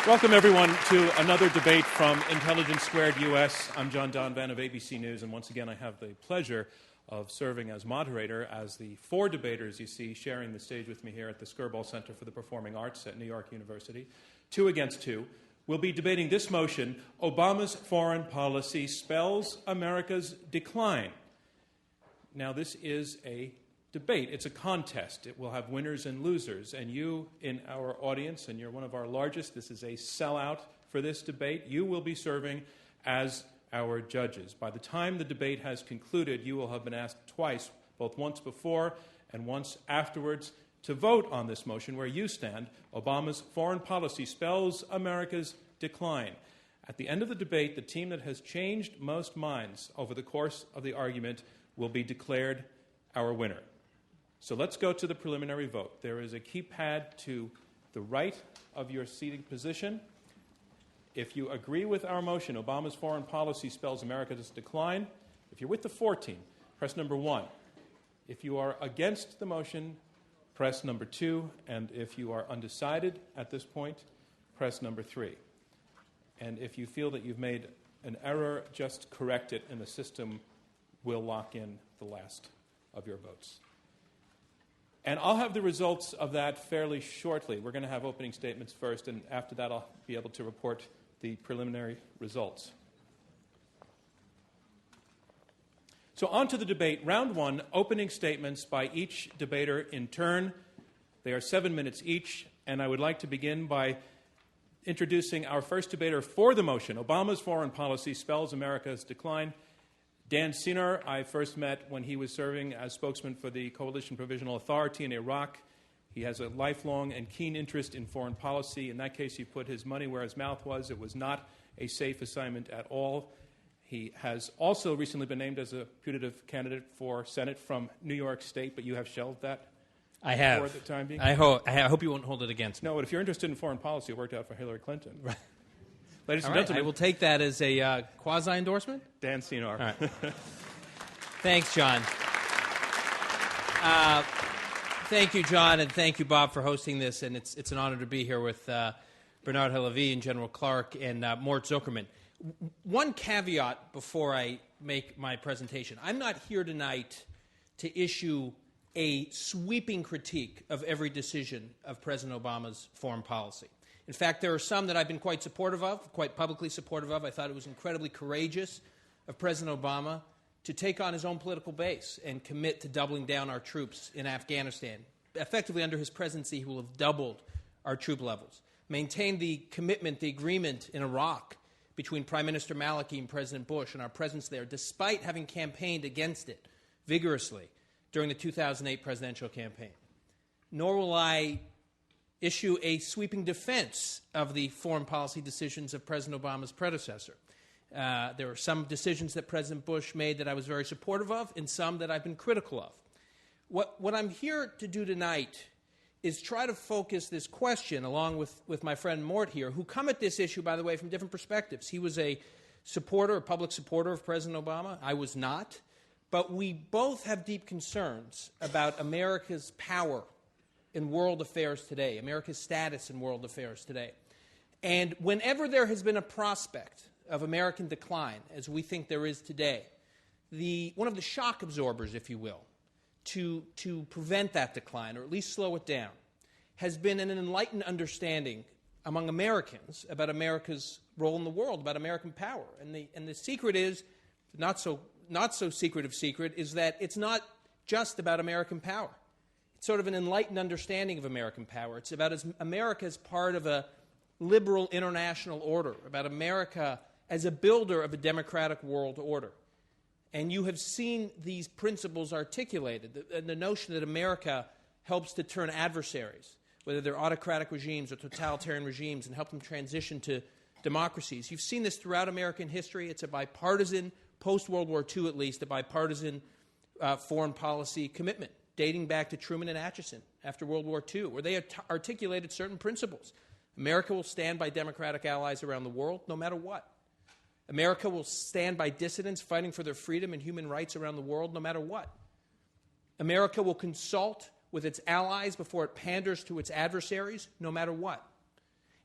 Welcome, everyone, to another debate from Intelligence² U.S. I'm John Donvan of ABC News, and once again I have the pleasure of serving as moderator as the four debaters you see sharing the stage with me here at the Skirball Center for the Performing Arts at New York University. 2 against 2. We'll be debating this motion: Obama's foreign policy spells America's decline. Now, this is a debate. It's a contest. It will have winners and losers. And you in our audience, and you're one of our largest, this is a sellout for this debate. You will be serving as our judges. By the time the debate has concluded, you will have been asked twice, both once before and once afterwards, to vote on this motion where you stand. Obama's foreign policy spells America's decline. At the end of the debate, the team that has changed most minds over the course of the argument will be declared our winner. So let's go to the preliminary vote. There is a keypad to the right of your seating position. If you agree with our motion, Obama's foreign policy spells America's decline, if you're with the 14, press number 1. If you are against the motion, press number 2. And if you are undecided at this point, press number 3. And if you feel that you've made an error, just correct it, and the system will lock in the last of your votes. And I'll have the results of that fairly shortly. We're going to have opening statements first, and after that I'll be able to report the preliminary results. So on to the debate. Round 1, opening statements by each debater in turn. They are 7 minutes each, and I would like to begin by introducing our first debater for the motion: Obama's foreign policy spells America's decline. Dan Senor, I first met when he was serving as spokesman for the Coalition Provisional Authority in Iraq. He has a lifelong and keen interest in foreign policy. In that case, he put his money where his mouth was. It was not a safe assignment at all. He has also recently been named as a putative candidate for Senate from New York State, but you have shelved that. I have. For the time being. I hope you won't hold it against me. No, but if you're interested in foreign policy, it worked out for Hillary Clinton. Right. Ladies and All right, gentlemen, I will take that as a quasi-endorsement. Dan Senor. All right. Thanks, John. Thank you, John, and thank you, Bob, for hosting this. And it's an honor to be here with Bernard-Henri Lévy and General Clark and Mort Zuckerman. One caveat before I make my presentation: I'm not here tonight to issue a sweeping critique of every decision of President Obama's foreign policy. In fact, there are some that I've been quite supportive of, quite publicly supportive of. I thought it was incredibly courageous of President Obama to take on his own political base and commit to doubling down our troops in Afghanistan. Effectively, under his presidency, he will have doubled our troop levels. Maintain the commitment, the agreement in Iraq between Prime Minister Maliki and President Bush and our presence there, despite having campaigned against it vigorously during the 2008 presidential campaign. Nor will I issue a sweeping defense of the foreign policy decisions of President Obama's predecessor. There are some decisions that President Bush made that I was very supportive of, and some that I've been critical of. What I'm here to do tonight is try to focus this question, along with my friend Mort here, who come at this issue, by the way, from different perspectives. He was a public supporter of President Obama. I was not. But we both have deep concerns about America's power in world affairs today, America's status in world affairs today. And whenever there has been a prospect of American decline, as we think there is today, one of the shock absorbers, if you will, to prevent that decline, or at least slow it down, has been an enlightened understanding among Americans about America's role in the world, about American power. And the secret is, not so secret of secret, is that it's not just about American power. It's sort of an enlightened understanding of American power. It's about America as part of a liberal international order, about America as a builder of a democratic world order. And you have seen these principles articulated, the notion that America helps to turn adversaries, whether they're autocratic regimes or totalitarian regimes, and help them transition to democracies. You've seen this throughout American history. It's a bipartisan, post-World War II at least, a bipartisan foreign policy commitment, dating back to Truman and Atchison after World War II, where they articulated certain principles. America will stand by democratic allies around the world, no matter what. America will stand by dissidents fighting for their freedom and human rights around the world, no matter what. America will consult with its allies before it panders to its adversaries, no matter what.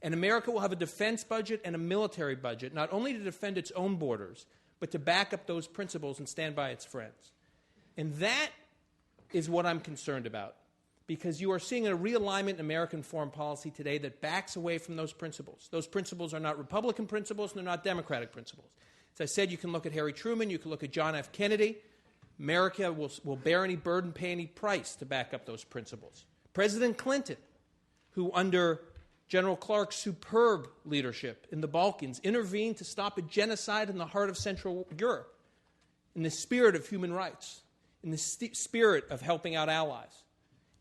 And America will have a defense budget and a military budget, not only to defend its own borders, but to back up those principles and stand by its friends. And that is what I'm concerned about, because you are seeing a realignment in American foreign policy today that backs away from those principles. Those principles are not Republican principles, and they're not Democratic principles. As I said, you can look at Harry Truman, you can look at John F. Kennedy. America will bear any burden, pay any price to back up those principles. President Clinton, who under General Clark's superb leadership in the Balkans intervened to stop a genocide in the heart of Central Europe in the spirit of human rights, in the spirit of helping out allies.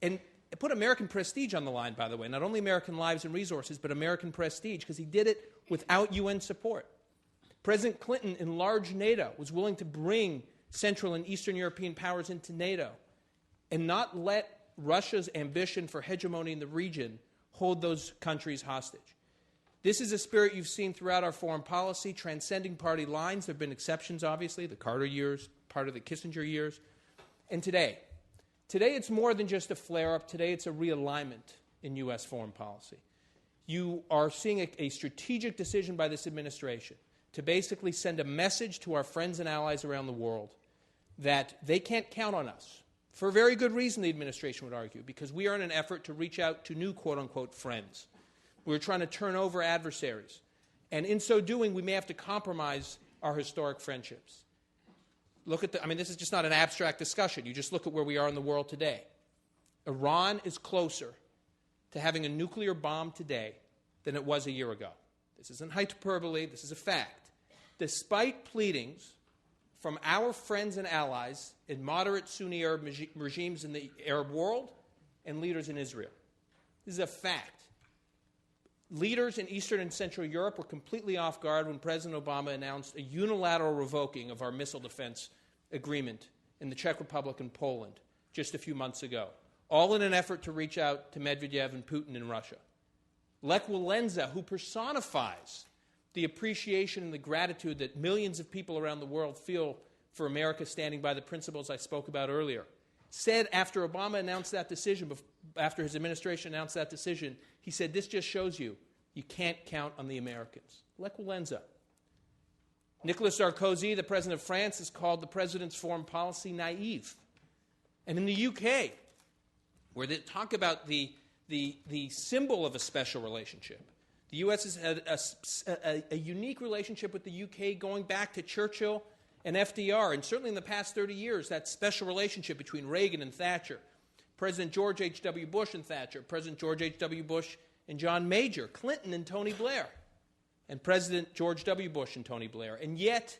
And it put American prestige on the line, by the way, not only American lives and resources, but American prestige, because he did it without UN support. President Clinton enlarged NATO, was willing to bring Central and Eastern European powers into NATO and not let Russia's ambition for hegemony in the region hold those countries hostage. This is a spirit you've seen throughout our foreign policy, transcending party lines. There have been exceptions, obviously, the Carter years, part of the Kissinger years. And today it's more than just a flare-up. Today it's a realignment in U.S. foreign policy. You are seeing a strategic decision by this administration to basically send a message to our friends and allies around the world that they can't count on us. For a very good reason, the administration would argue, because we are in an effort to reach out to new quote-unquote friends. We're trying to turn over adversaries. And in so doing, we may have to compromise our historic friendships. Look at this is just not an abstract discussion. You just look at where we are in the world today. Iran is closer to having a nuclear bomb today than it was a year ago. This isn't hyperbole. This is a fact. Despite pleadings from our friends and allies in moderate Sunni Arab regimes in the Arab world and leaders in Israel. This is a fact. Leaders in Eastern and Central Europe were completely off guard when President Obama announced a unilateral revoking of our missile defense agreement in the Czech Republic and Poland just a few months ago, all in an effort to reach out to Medvedev and Putin in Russia. Lech Walesa, who personifies the appreciation and the gratitude that millions of people around the world feel for America standing by the principles I spoke about earlier, said after Obama announced that decision, after his administration announced that decision, he said, "This just shows you can't count on the Americans." Lech Walesa. Nicolas Sarkozy, the president of France, has called the president's foreign policy naive. And in the UK, where they talk about the symbol of a special relationship, the U.S. has had a unique relationship with the UK going back to Churchill and FDR, and certainly in the past 30 years, that special relationship between Reagan and Thatcher, President George H.W. Bush and Thatcher, President George H.W. Bush and John Major, Clinton and Tony Blair, and President George W. Bush and Tony Blair. And yet,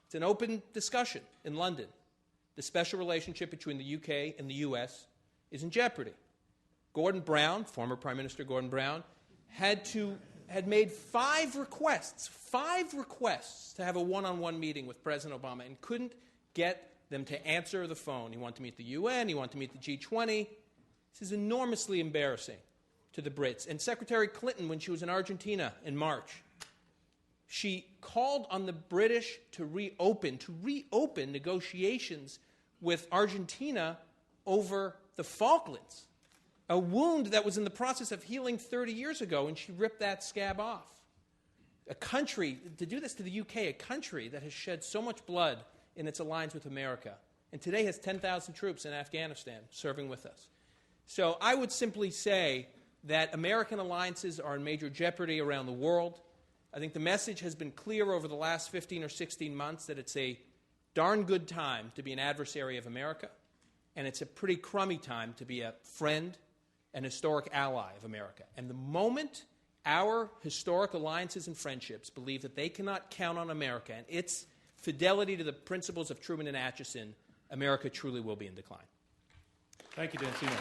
it's an open discussion in London. The special relationship between the UK and the U.S. is in jeopardy. Gordon Brown, former Prime Minister Gordon Brown, had made 5 requests to have a one-on-one meeting with President Obama and couldn't get them to answer the phone. He wanted to meet the UN, he wanted to meet the G20. This is enormously embarrassing to the Brits. And Secretary Clinton, when she was in Argentina in March, she called on the British to reopen negotiations with Argentina over the Falklands, a wound that was in the process of healing 30 years ago, and she ripped that scab off. A country, to do this to the UK, a country that has shed so much blood in its alliance with America, and today has 10,000 troops in Afghanistan serving with us. So I would simply say that American alliances are in major jeopardy around the world. I think the message has been clear over the last 15 or 16 months that it's a darn good time to be an adversary of America, and it's a pretty crummy time to be a friend and historic ally of America. And the moment our historic alliances and friendships believe that they cannot count on America and its fidelity to the principles of Truman and Atchison, America truly will be in decline. Thank you, Dancino.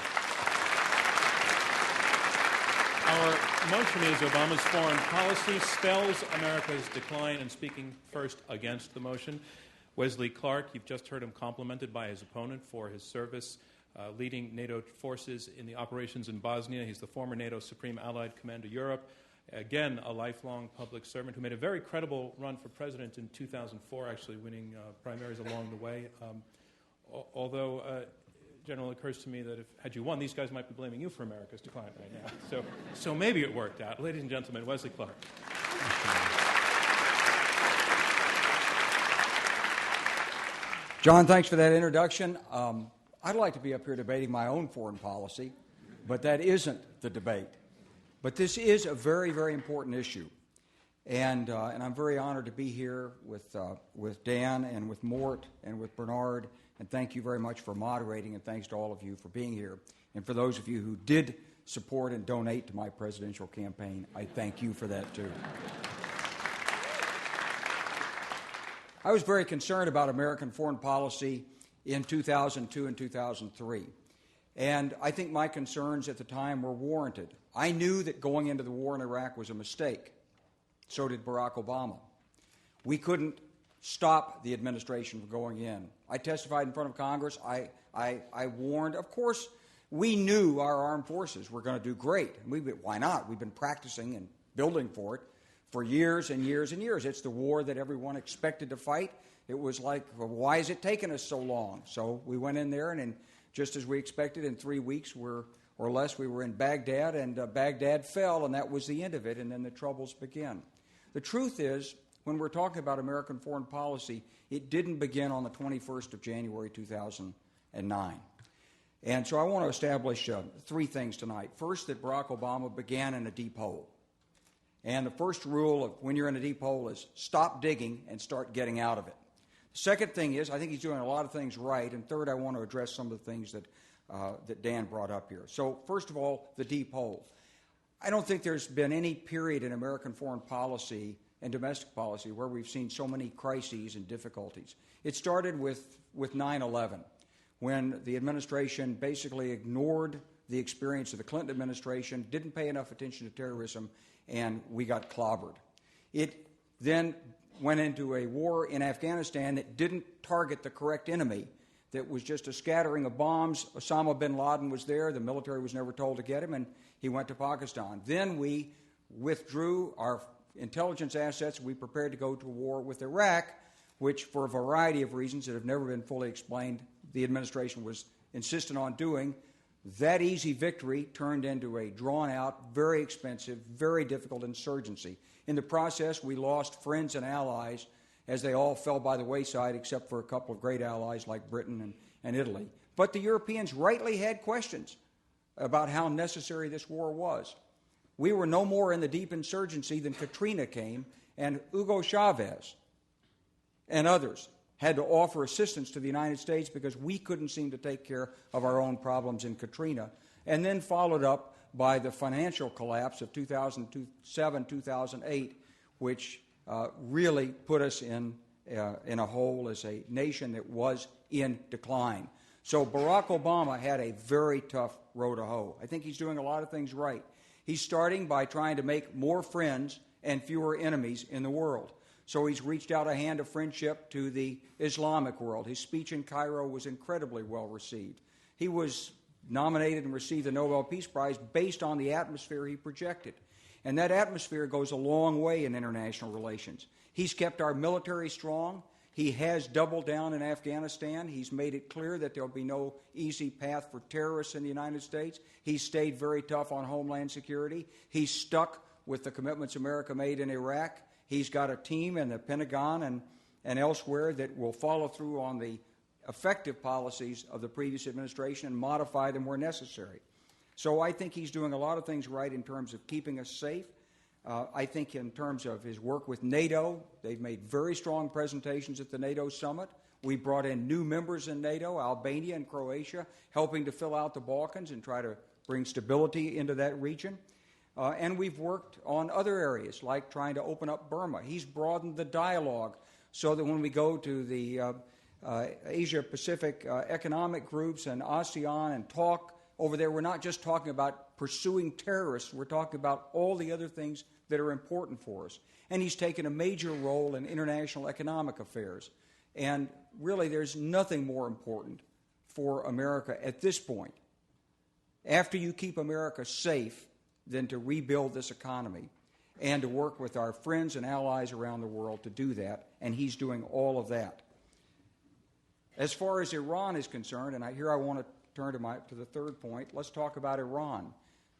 Our motion is Obama's foreign policy spells America's decline, and speaking first against the motion, Wesley Clark. You've just heard him complimented by his opponent for his service leading NATO forces in the operations in Bosnia. He's the former NATO Supreme Allied Commander Europe. Again, a lifelong public servant who made a very credible run for president in 2004, actually winning primaries along the way. Although General, it occurs to me that had you won, these guys might be blaming you for America's decline right now. So maybe it worked out. Ladies and gentlemen, Wesley Clark. John, thanks for that introduction. I'd like to be up here debating my own foreign policy, but that isn't the debate. But this is a very, very important issue. And I'm very honored to be here with Dan and with Mort and with Bernard. And thank you very much for moderating, and thanks to all of you for being here. And for those of you who did support and donate to my presidential campaign, I thank you for that too. I was very concerned about American foreign policy in 2002 and 2003. And I think my concerns at the time were warranted. I knew that going into the war in Iraq was a mistake. So did Barack Obama. We couldn't stop the administration from going in. I testified in front of Congress. I warned. Of course, we knew our armed forces were going to do great. Why not? We've been practicing and building for it for years and years and years. It's the war that everyone expected to fight. It was like, well, why is it taking us so long? So we went in there, and just as we expected, in 3 weeks or less, we were in Baghdad, and Baghdad fell, and that was the end of it, and then the troubles began. The truth is, when we're talking about American foreign policy, it didn't begin on the 21st of January 2009. And so I want to establish 3 things tonight. First, that Barack Obama began in a deep hole. And the first rule of when you're in a deep hole is stop digging and start getting out of it. The second thing is, I think he's doing a lot of things right. And third, I want to address some of the things that Dan brought up here. So first of all, the deep hole. I don't think there's been any period in American foreign policy and domestic policy where we've seen so many crises and difficulties. It started with 9/11, when the administration basically ignored the experience of the Clinton administration, didn't pay enough attention to terrorism, and we got clobbered. It then went into a war in Afghanistan that didn't target the correct enemy, that was just a scattering of bombs. Osama bin Laden was there. The military was never told to get him, and he went to Pakistan. Then we withdrew our intelligence assets. We prepared to go to war with Iraq, which, for a variety of reasons that have never been fully explained, the administration was insistent on doing. That easy victory turned into a drawn-out, very expensive, very difficult insurgency. In the process, we lost friends and allies as they all fell by the wayside, except for a couple of great allies like Britain and Italy. But the Europeans rightly had questions about how necessary this war was. We were no more in the deep insurgency than Katrina came, and Hugo Chavez and others had to offer assistance to the United States because we couldn't seem to take care of our own problems in Katrina, and then followed up by the financial collapse of 2007, 2008, which really put us in a hole as a nation that was in decline. So Barack Obama had a very tough row to hoe. I think he's doing a lot of things right. He's starting by trying to make more friends and fewer enemies in the world. So he's reached out a hand of friendship to the Islamic world. His speech in Cairo was incredibly well received. He was nominated and received the Nobel Peace Prize based on the atmosphere he projected. And that atmosphere goes a long way in international relations. He's kept our military strong. He has doubled down in Afghanistan. He's made it clear that there'll be no easy path for terrorists in the United States. He's stayed very tough on homeland security. He's stuck with the commitments America made in Iraq. He's got a team in the Pentagon and elsewhere that will follow through on the effective policies of the previous administration and modify them where necessary. So I think he's doing a lot of things right in terms of keeping us safe. I think in terms of his work with NATO, they've made very strong presentations at the NATO summit. We brought in new members in NATO, Albania and Croatia, helping to fill out the Balkans and try to bring stability into that region. And we've worked on other areas, like trying to open up Burma. He's broadened the dialogue so that when we go to the Asia-Pacific economic groups and ASEAN and talk over there, we're not just talking about pursuing terrorists. We're talking about all the other things that are important for us. And he's taken a major role in international economic affairs. And really, there's nothing more important for America at this point, after you keep America safe, than to rebuild this economy and to work with our friends and allies around the world to do that. And he's doing all of that. As far as Iran is concerned, and here I want to turn to the third point. Let's talk about Iran.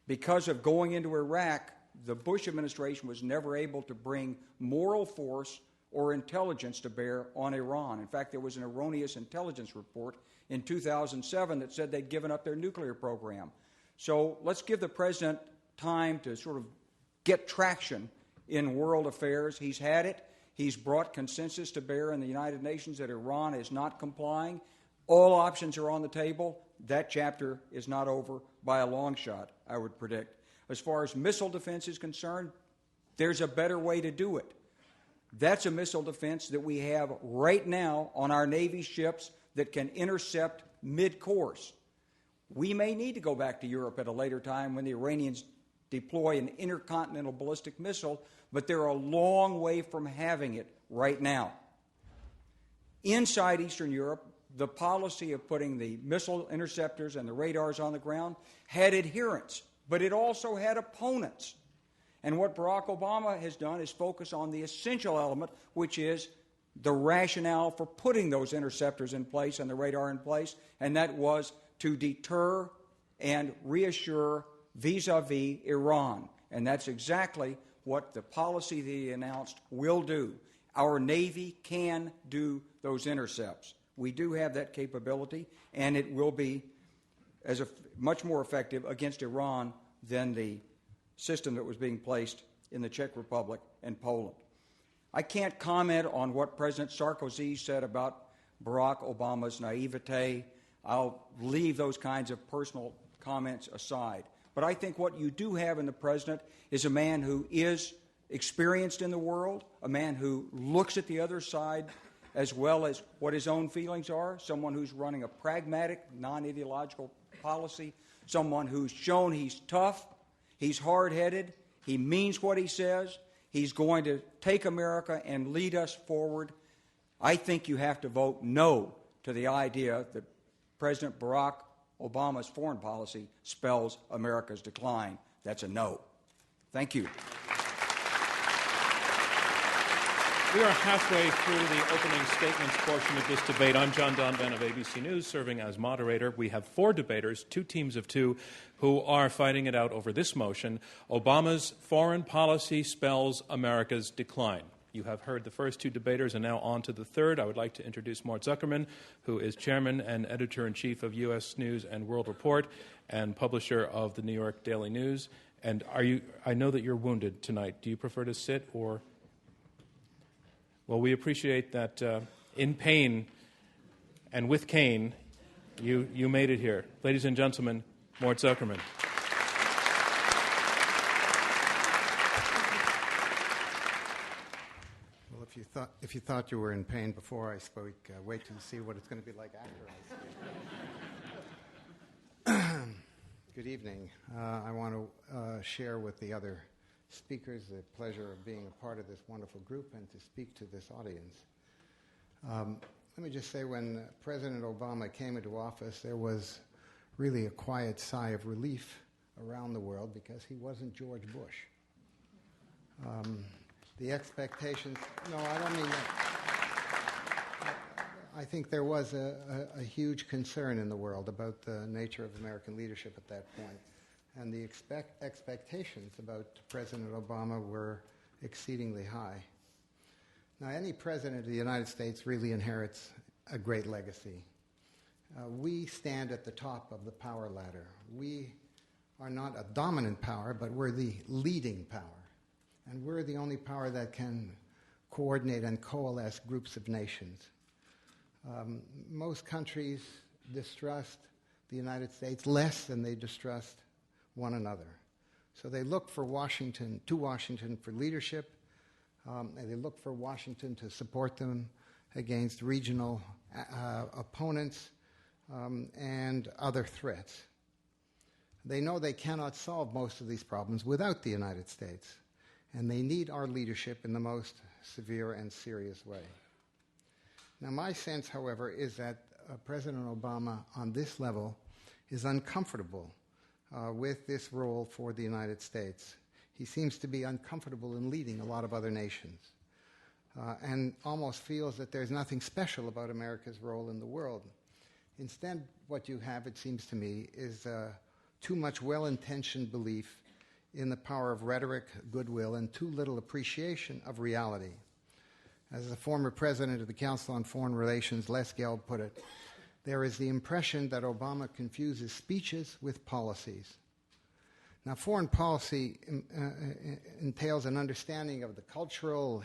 Because of going into Iraq, the Bush administration was never able to bring moral force or intelligence to bear on Iran. In fact, there was an erroneous intelligence report in 2007 that said they'd given up their nuclear program. So let's give the president time to sort of get traction in world affairs. He's had it. He's brought consensus to bear in the United Nations that Iran is not complying. All options are on the table. That chapter is not over by a long shot, I would predict. As far as missile defense is concerned, there's a better way to do it. That's a missile defense that we have right now on our Navy ships that can intercept mid-course. We may need to go back to Europe at a later time when the Iranians deploy an intercontinental ballistic missile, but they're a long way from having it right now. Inside Eastern Europe, the policy of putting the missile interceptors and the radars on the ground had adherents, but it also had opponents. And what Barack Obama has done is focus on the essential element, which is the rationale for putting those interceptors in place and the radar in place, and that was to deter and reassure vis-a-vis Iran. And that's exactly what the policy that he announced will do. Our Navy can do those intercepts. We do have that capability, and it will be much more effective against Iran than the system that was being placed in the Czech Republic and Poland. I can't comment on what President Sarkozy said about Barack Obama's naivete. I'll leave those kinds of personal comments aside. But I think what you do have in the president is a man who is experienced in the world, a man who looks at the other side as well as what his own feelings are, someone who's running a pragmatic, non-ideological policy, someone who's shown he's tough, he's hard-headed, he means what he says, he's going to take America and lead us forward. I think you have to vote no to the idea that President Barack Obama's foreign policy spells America's decline. That's a no. Thank you. We are halfway through the opening statements portion of this debate. I'm John Donvan of ABC News, serving as moderator. We have four debaters, two teams of two, who are fighting it out over this motion: Obama's foreign policy spells America's decline. You have heard the first two debaters, and now on to the third. I would like to introduce Mort Zuckerman, who is chairman and editor-in-chief of U.S. News and World Report and publisher of the New York Daily News. And I know that you're wounded tonight. Do you prefer to sit or... Well, we appreciate that in pain and with cane, you made it here. Ladies and gentlemen, Mort Zuckerman. Well, if you thought you were in pain before I spoke, wait till you see what it's going to be like after I speak. Good evening. I want to share with the other speakers the pleasure of being a part of this wonderful group and to speak to this audience. Let me just say, when President Obama came into office, there was really a quiet sigh of relief around the world because he wasn't George Bush. The expectations, no, I don't mean that. I think there was a huge concern in the world about the nature of American leadership at that point. And the expectations about President Obama were exceedingly high. Now, any president of the United States really inherits a great legacy. We stand at the top of the power ladder. We are not a dominant power, but we're the leading power. And we're the only power that can coordinate and coalesce groups of nations. Most countries distrust the United States less than they distrust one another. So they look for Washington for leadership, and they look for Washington to support them against regional opponents and other threats. They know they cannot solve most of these problems without the United States, and they need our leadership in the most severe and serious way. Now, my sense, however, is that President Obama on this level is uncomfortable with this role for the United States. He seems to be uncomfortable in leading a lot of other nations and almost feels that there's nothing special about America's role in the world. Instead, what you have, it seems to me, is too much well-intentioned belief in the power of rhetoric, goodwill, and too little appreciation of reality. As the former president of the Council on Foreign Relations, Les Gelb, put it, there is the impression that Obama confuses speeches with policies. Now, foreign policy entails an understanding of the cultural,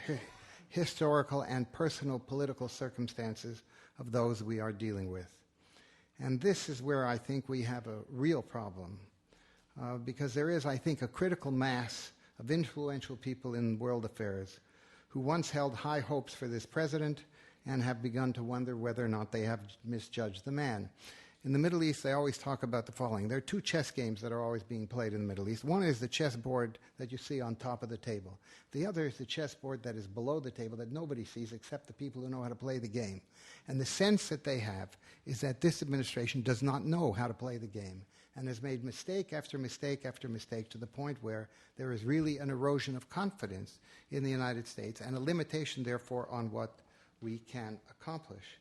historical, and personal political circumstances of those we are dealing with. And this is where I think we have a real problem, because there is, I think, a critical mass of influential people in world affairs who once held high hopes for this president and have begun to wonder whether or not they have misjudged the man. In the Middle East, they always talk about the following. There are two chess games that are always being played in the Middle East. One is the chessboard that you see on top of the table. The other is the chessboard that is below the table that nobody sees except the people who know how to play the game. And the sense that they have is that this administration does not know how to play the game and has made mistake after mistake after mistake to the point where there is really an erosion of confidence in the United States and a limitation, therefore, on what we can accomplish.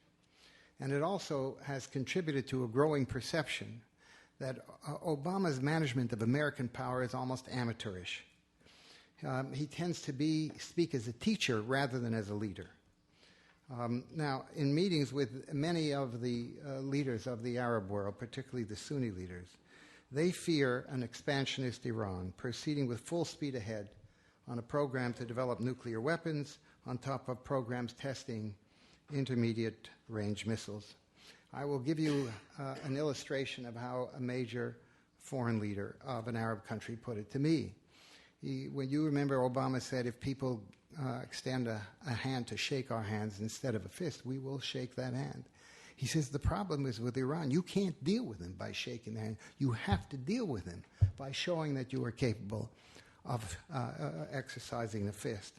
And it also has contributed to a growing perception that Obama's management of American power is almost amateurish. He tends to speak as a teacher rather than as a leader. Now, in meetings with many of the leaders of the Arab world, particularly the Sunni leaders, they fear an expansionist Iran proceeding with full speed ahead on a program to develop nuclear weapons on top of programs testing intermediate range missiles. I will give you an illustration of how a major foreign leader of an Arab country put it to me. When you remember, Obama said, if people extend a hand to shake our hands instead of a fist, we will shake that hand. He says the problem is with Iran. You can't deal with them by shaking their hand. You have to deal with them by showing that you are capable of exercising the fist.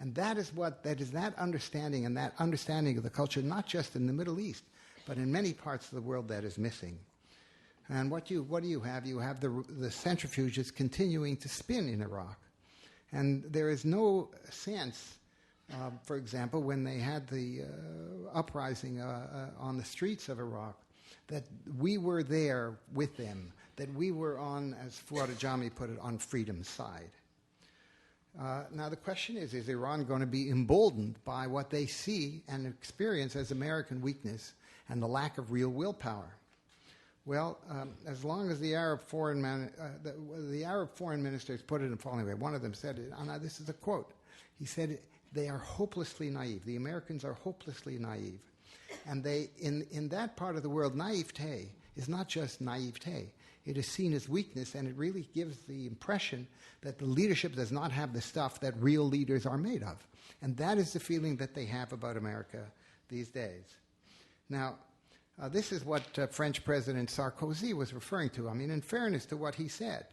And that is that understanding and that understanding of the culture, not just in the Middle East, but in many parts of the world, that is missing. And what do you have? You have the centrifuges continuing to spin in Iraq. And there is no sense, for example, when they had the uprising on the streets of Iraq, that we were there with them, that we were on, as Fuad Ajami put it, on freedom's side. Now the question is Iran going to be emboldened by what they see and experience as American weakness and the lack of real willpower? Well, as long as the Arab foreign ministers put it in the following way. One of them said, and this is a quote, he said, they are hopelessly naive. The Americans are hopelessly naive. And they, in that part of the world, naivete is not just naivete. It is seen as weakness, and it really gives the impression that the leadership does not have the stuff that real leaders are made of. And that is the feeling that they have about America these days. Now, this is what French President Sarkozy was referring to. I mean, in fairness to what he said,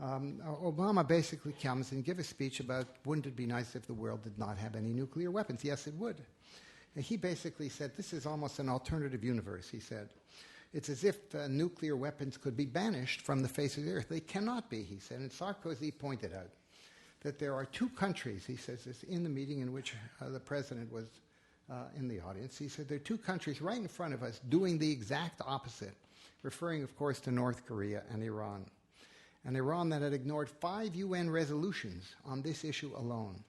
Obama basically comes and gives a speech about, wouldn't it be nice if the world did not have any nuclear weapons? Yes, it would. And he basically said, this is almost an alternative universe, he said. It's as if nuclear weapons could be banished from the face of the earth. They cannot be, he said. And Sarkozy pointed out that there are two countries, he says this in the meeting in which the president was in the audience. He said there are two countries right in front of us doing the exact opposite, referring, of course, to North Korea and Iran. And Iran that had ignored 5 UN resolutions on this issue alone.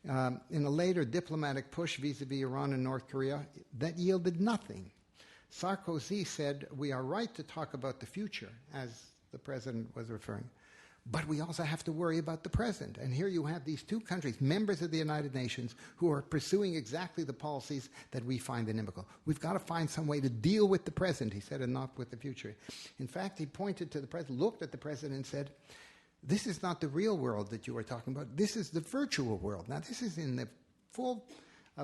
In a later diplomatic push vis-a-vis Iran and North Korea, that yielded nothing. Sarkozy said, we are right to talk about the future, as the president was referring, but we also have to worry about the present. And here you have these two countries, members of the United Nations, who are pursuing exactly the policies that we find inimical. We've got to find some way to deal with the present, he said, and not with the future. In fact, he pointed to the president, looked at the president and said, this is not the real world that you are talking about. This is the virtual world. Now, this is in the full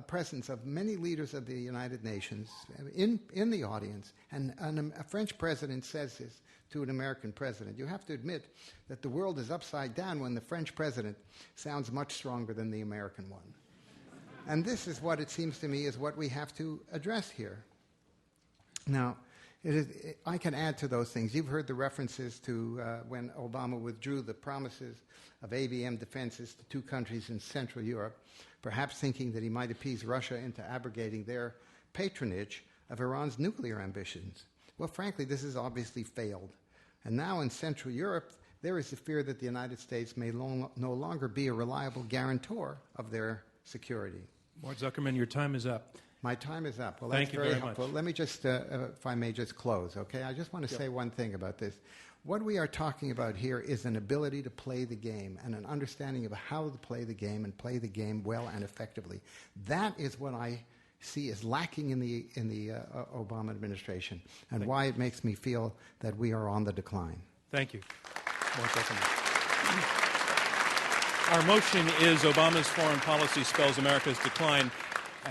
presence of many leaders of the United Nations in the audience, and a French president says this to an American president. You have to admit that the world is upside down when the French president sounds much stronger than the American one. And this is what it seems to me is what we have to address here. Now, I can add to those things. You've heard the references to when Obama withdrew the promises of ABM defenses to two countries in Central Europe, perhaps thinking that he might appease Russia into abrogating their patronage of Iran's nuclear ambitions. Well, frankly, this has obviously failed. And now in Central Europe, there is the fear that the United States may no longer be a reliable guarantor of their security. Mort Zuckerman, your time is up. My time is up. Well, Thank that's you very very helpful. much. Let me just, if I may, just close, okay? I just want to say one thing about this. What we are talking about here is an ability to play the game and an understanding of how to play the game and play the game well and effectively. That is what I see as lacking in the Obama administration, and why it makes me feel that we are on the decline. Thank you. Our motion is Obama's foreign policy spells America's decline.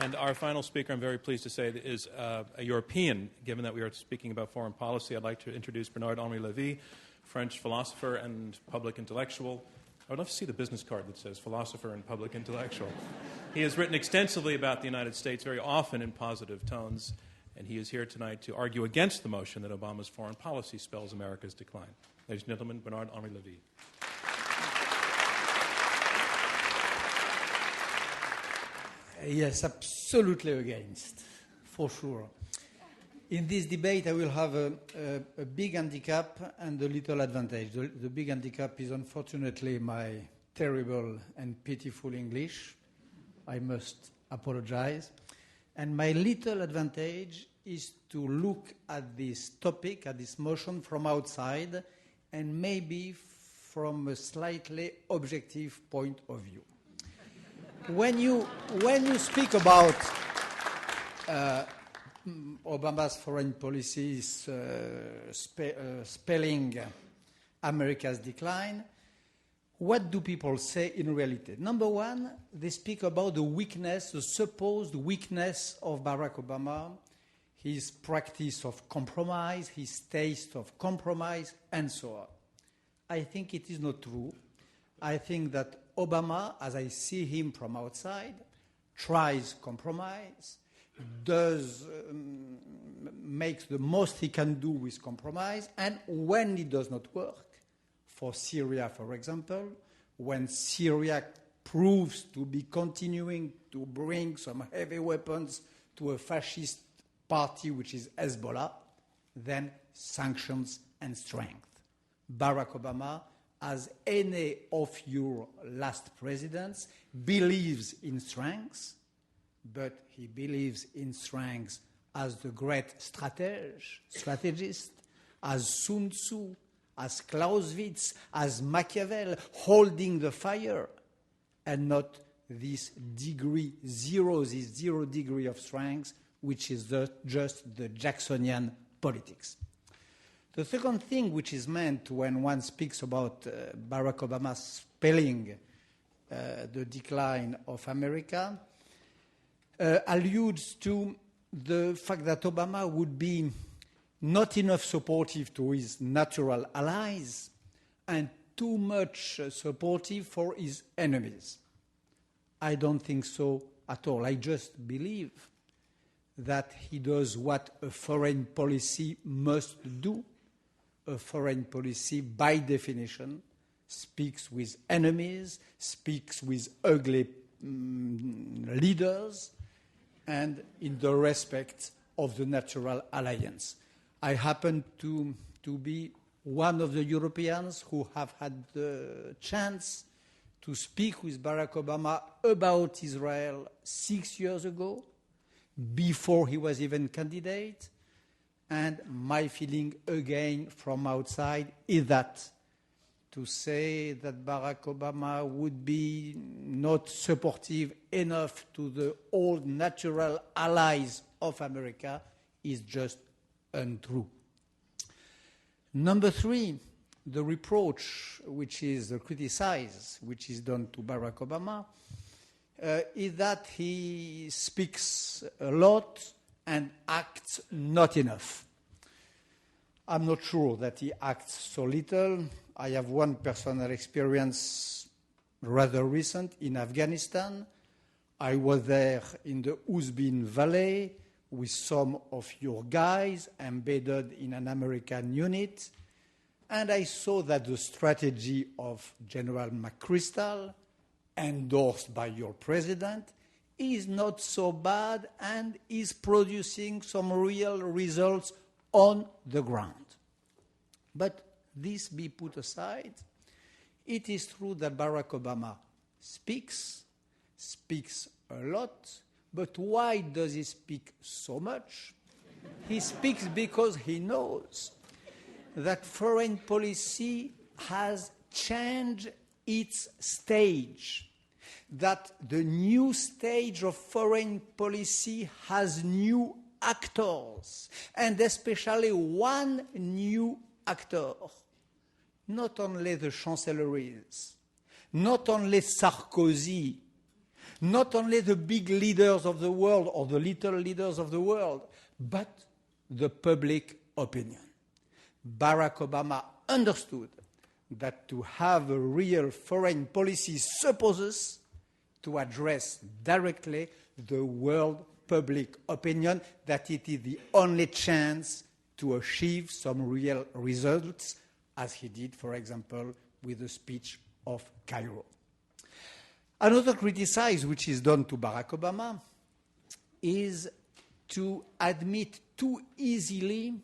And our final speaker, I'm very pleased to say, is a European. Given that we are speaking about foreign policy, I'd like to introduce Bernard-Henri Lévy, French philosopher and public intellectual. I would love to see the business card that says philosopher and public intellectual. He has written extensively about the United States, very often in positive tones, and he is here tonight to argue against the motion that Obama's foreign policy spells America's decline. Ladies and gentlemen, Bernard-Henri Lévy. Yes, absolutely against, for sure. In this debate, I will have a big handicap and a little advantage. The big handicap is unfortunately my terrible and pitiful English. I must apologize. And my little advantage is to look at this topic, at this motion from outside, and maybe from a slightly objective point of view. When you speak about Obama's foreign policy spelling America's decline, what do people say in reality? Number one, they speak about the weakness, the supposed weakness of Barack Obama, his practice of compromise, his taste of compromise, and so on. I think it is not true. I think that Obama, as I see him from outside, tries compromise, makes the most he can do with compromise, and when it does not work, for Syria, for example, when Syria proves to be continuing to bring some heavy weapons to a fascist party, which is Hezbollah, then sanctions and strength. Barack Obama, as any of your last presidents, believes in strength, but he believes in strength as the great strategist, as Sun Tzu, as Clausewitz, as Machiavelli, holding the fire, and not this zero degree of strength, which is just the Jacksonian politics. The second thing which is meant when one speaks about Barack Obama spelling the decline of America alludes to the fact that Obama would be not enough supportive to his natural allies and too much supportive for his enemies. I don't think so at all. I just believe that he does what a foreign policy must do. A foreign policy, by definition, speaks with enemies, speaks with ugly leaders, and in the respect of the natural alliance. I happen to be one of the Europeans who have had the chance to speak with Barack Obama about Israel 6 years ago, before he was even candidate. And my feeling, again, from outside, is that to say that Barack Obama would be not supportive enough to the old natural allies of America is just untrue. Number three, the reproach which is criticized, which is done to Barack Obama, is that he speaks a lot and acts not enough. I'm not sure that he acts so little. I have one personal experience, rather recent, in Afghanistan. I was there in the Uzbin Valley with some of your guys embedded in an American unit, and I saw that the strategy of General McChrystal, endorsed by your president, is not so bad and is producing some real results on the ground. But this be put aside, it is true that Barack Obama speaks a lot, but why does he speak so much? He speaks because he knows that foreign policy has changed its stage, that the new stage of foreign policy has new actors, and especially one new actor. Not only the chancelleries, not only Sarkozy, not only the big leaders of the world or the little leaders of the world, but the public opinion. Barack Obama understood that to have a real foreign policy supposes to address directly the world public opinion, that it is the only chance to achieve some real results, as he did, for example, with the speech of Cairo. Another criticism which is done to Barack Obama is to admit too easily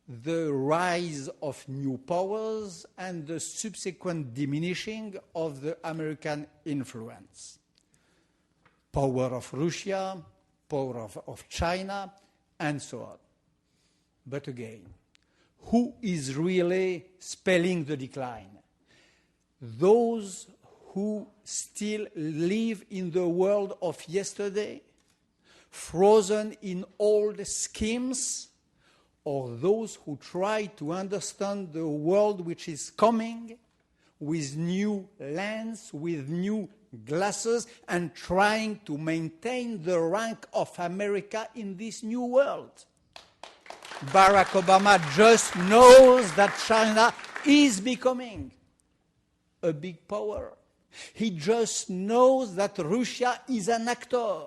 the rise of new powers and the subsequent diminishing of the American influence. Power of Russia, power of China, and so on. But again, who is really spelling the decline? Those who still live in the world of yesterday, frozen in old schemes, or those who try to understand the world which is coming with new lens, with new glasses, and trying to maintain the rank of America in this new world? Barack Obama just knows that China is becoming a big power. He just knows that Russia is an actor,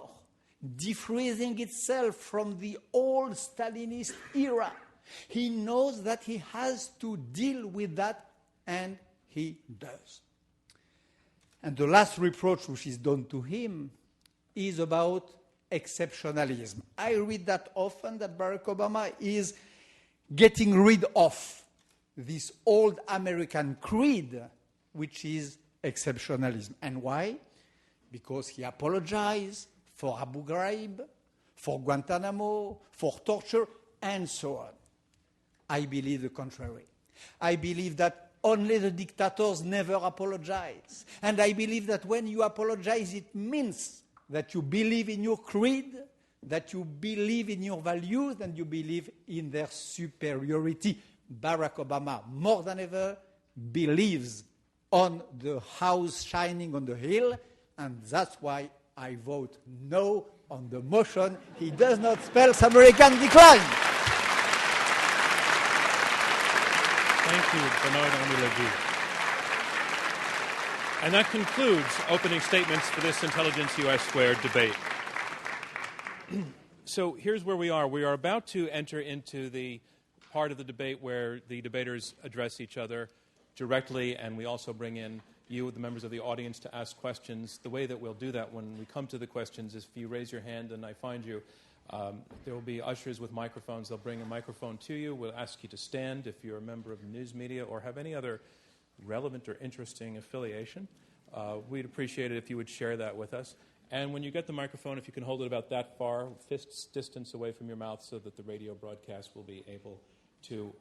defreezing itself from the old Stalinist era. He knows that he has to deal with that, and he does. And the last reproach which is done to him is about exceptionalism. I read that often, that Barack Obama is getting rid of this old American creed, which is exceptionalism. And why? Because he apologized for Abu Ghraib, for Guantanamo, for torture, and so on. I believe the contrary. I believe that only the dictators never apologize. And I believe that when you apologize, it means that you believe in your creed, that you believe in your values, and you believe in their superiority. Barack Obama, more than ever, believes on the house shining on the hill, and that's why I vote no on the motion. He does not spell American decline. Thank you, Bernard-Henri Lévy. And that concludes opening statements for this Intelligence² debate. So here's where we are. We are about to enter into the part of the debate where the debaters address each other directly, and we also bring in you, the members of the audience, to ask questions. The way that we'll do that when we come to the questions is if you raise your hand and I find you, there will be ushers with microphones. They'll bring a microphone to you. We'll ask you to stand if you're a member of the news media or have any other relevant or interesting affiliation. We'd appreciate it if you would share that with us. And when you get the microphone, if you can hold it about that far, fists distance away from your mouth so that the radio broadcast will be able to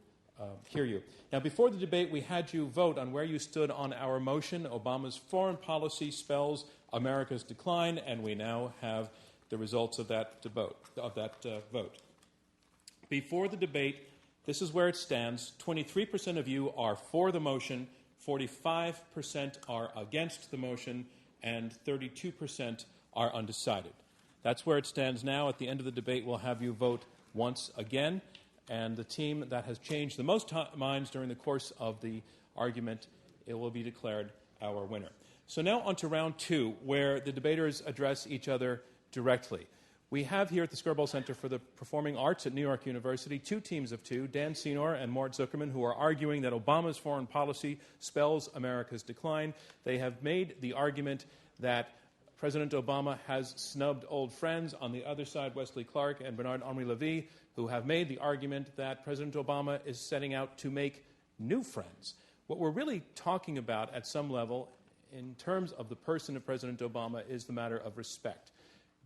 hear you. Now, before the debate, we had you vote on where you stood on our motion. Obama's foreign policy spells America's decline, and we now have the results of that vote. Before the debate, this is where it stands. 23% of you are for the motion, 45% are against the motion, and 32% are undecided. That's where it stands now. At the end of the debate, we'll have you vote once again. And the team that has changed the most minds during the course of the argument, it will be declared our winner. So now on to round two, where the debaters address each other directly. We have here at the Skirball Center for the Performing Arts at New York University two teams of two, Dan Senor and Mort Zuckerman, who are arguing that Obama's foreign policy spells America's decline. They have made the argument that President Obama has snubbed old friends. On the other side, Wesley Clark and Bernard-Henri Lévy, who have made the argument that President Obama is setting out to make new friends. What we're really talking about at some level in terms of the person of President Obama is the matter of respect.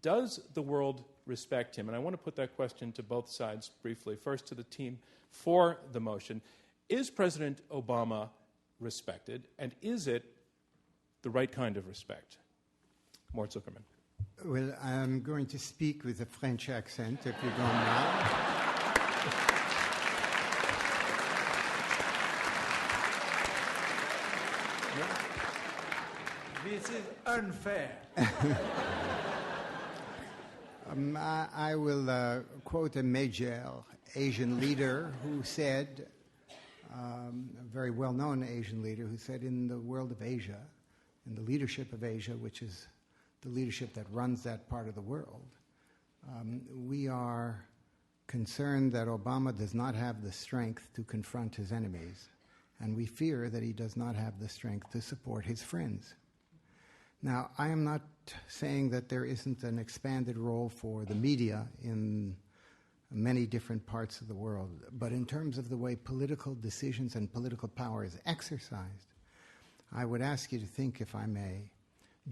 Does the world respect him? And I want to put that question to both sides briefly. First to the team for the motion. Is President Obama respected, and is it the right kind of respect? Mort Zuckerman. Well, I'm going to speak with a French accent, if you don't mind. This is unfair. I will quote a major Asian leader who said, a very well-known Asian leader who said, in the world of Asia, in the leadership of Asia, which is the leadership that runs that part of the world, we are concerned that Obama does not have the strength to confront his enemies, and we fear that he does not have the strength to support his friends. Now, I am not saying that there isn't an expanded role for the media in many different parts of the world, but in terms of the way political decisions and political power is exercised, I would ask you to think, if I may,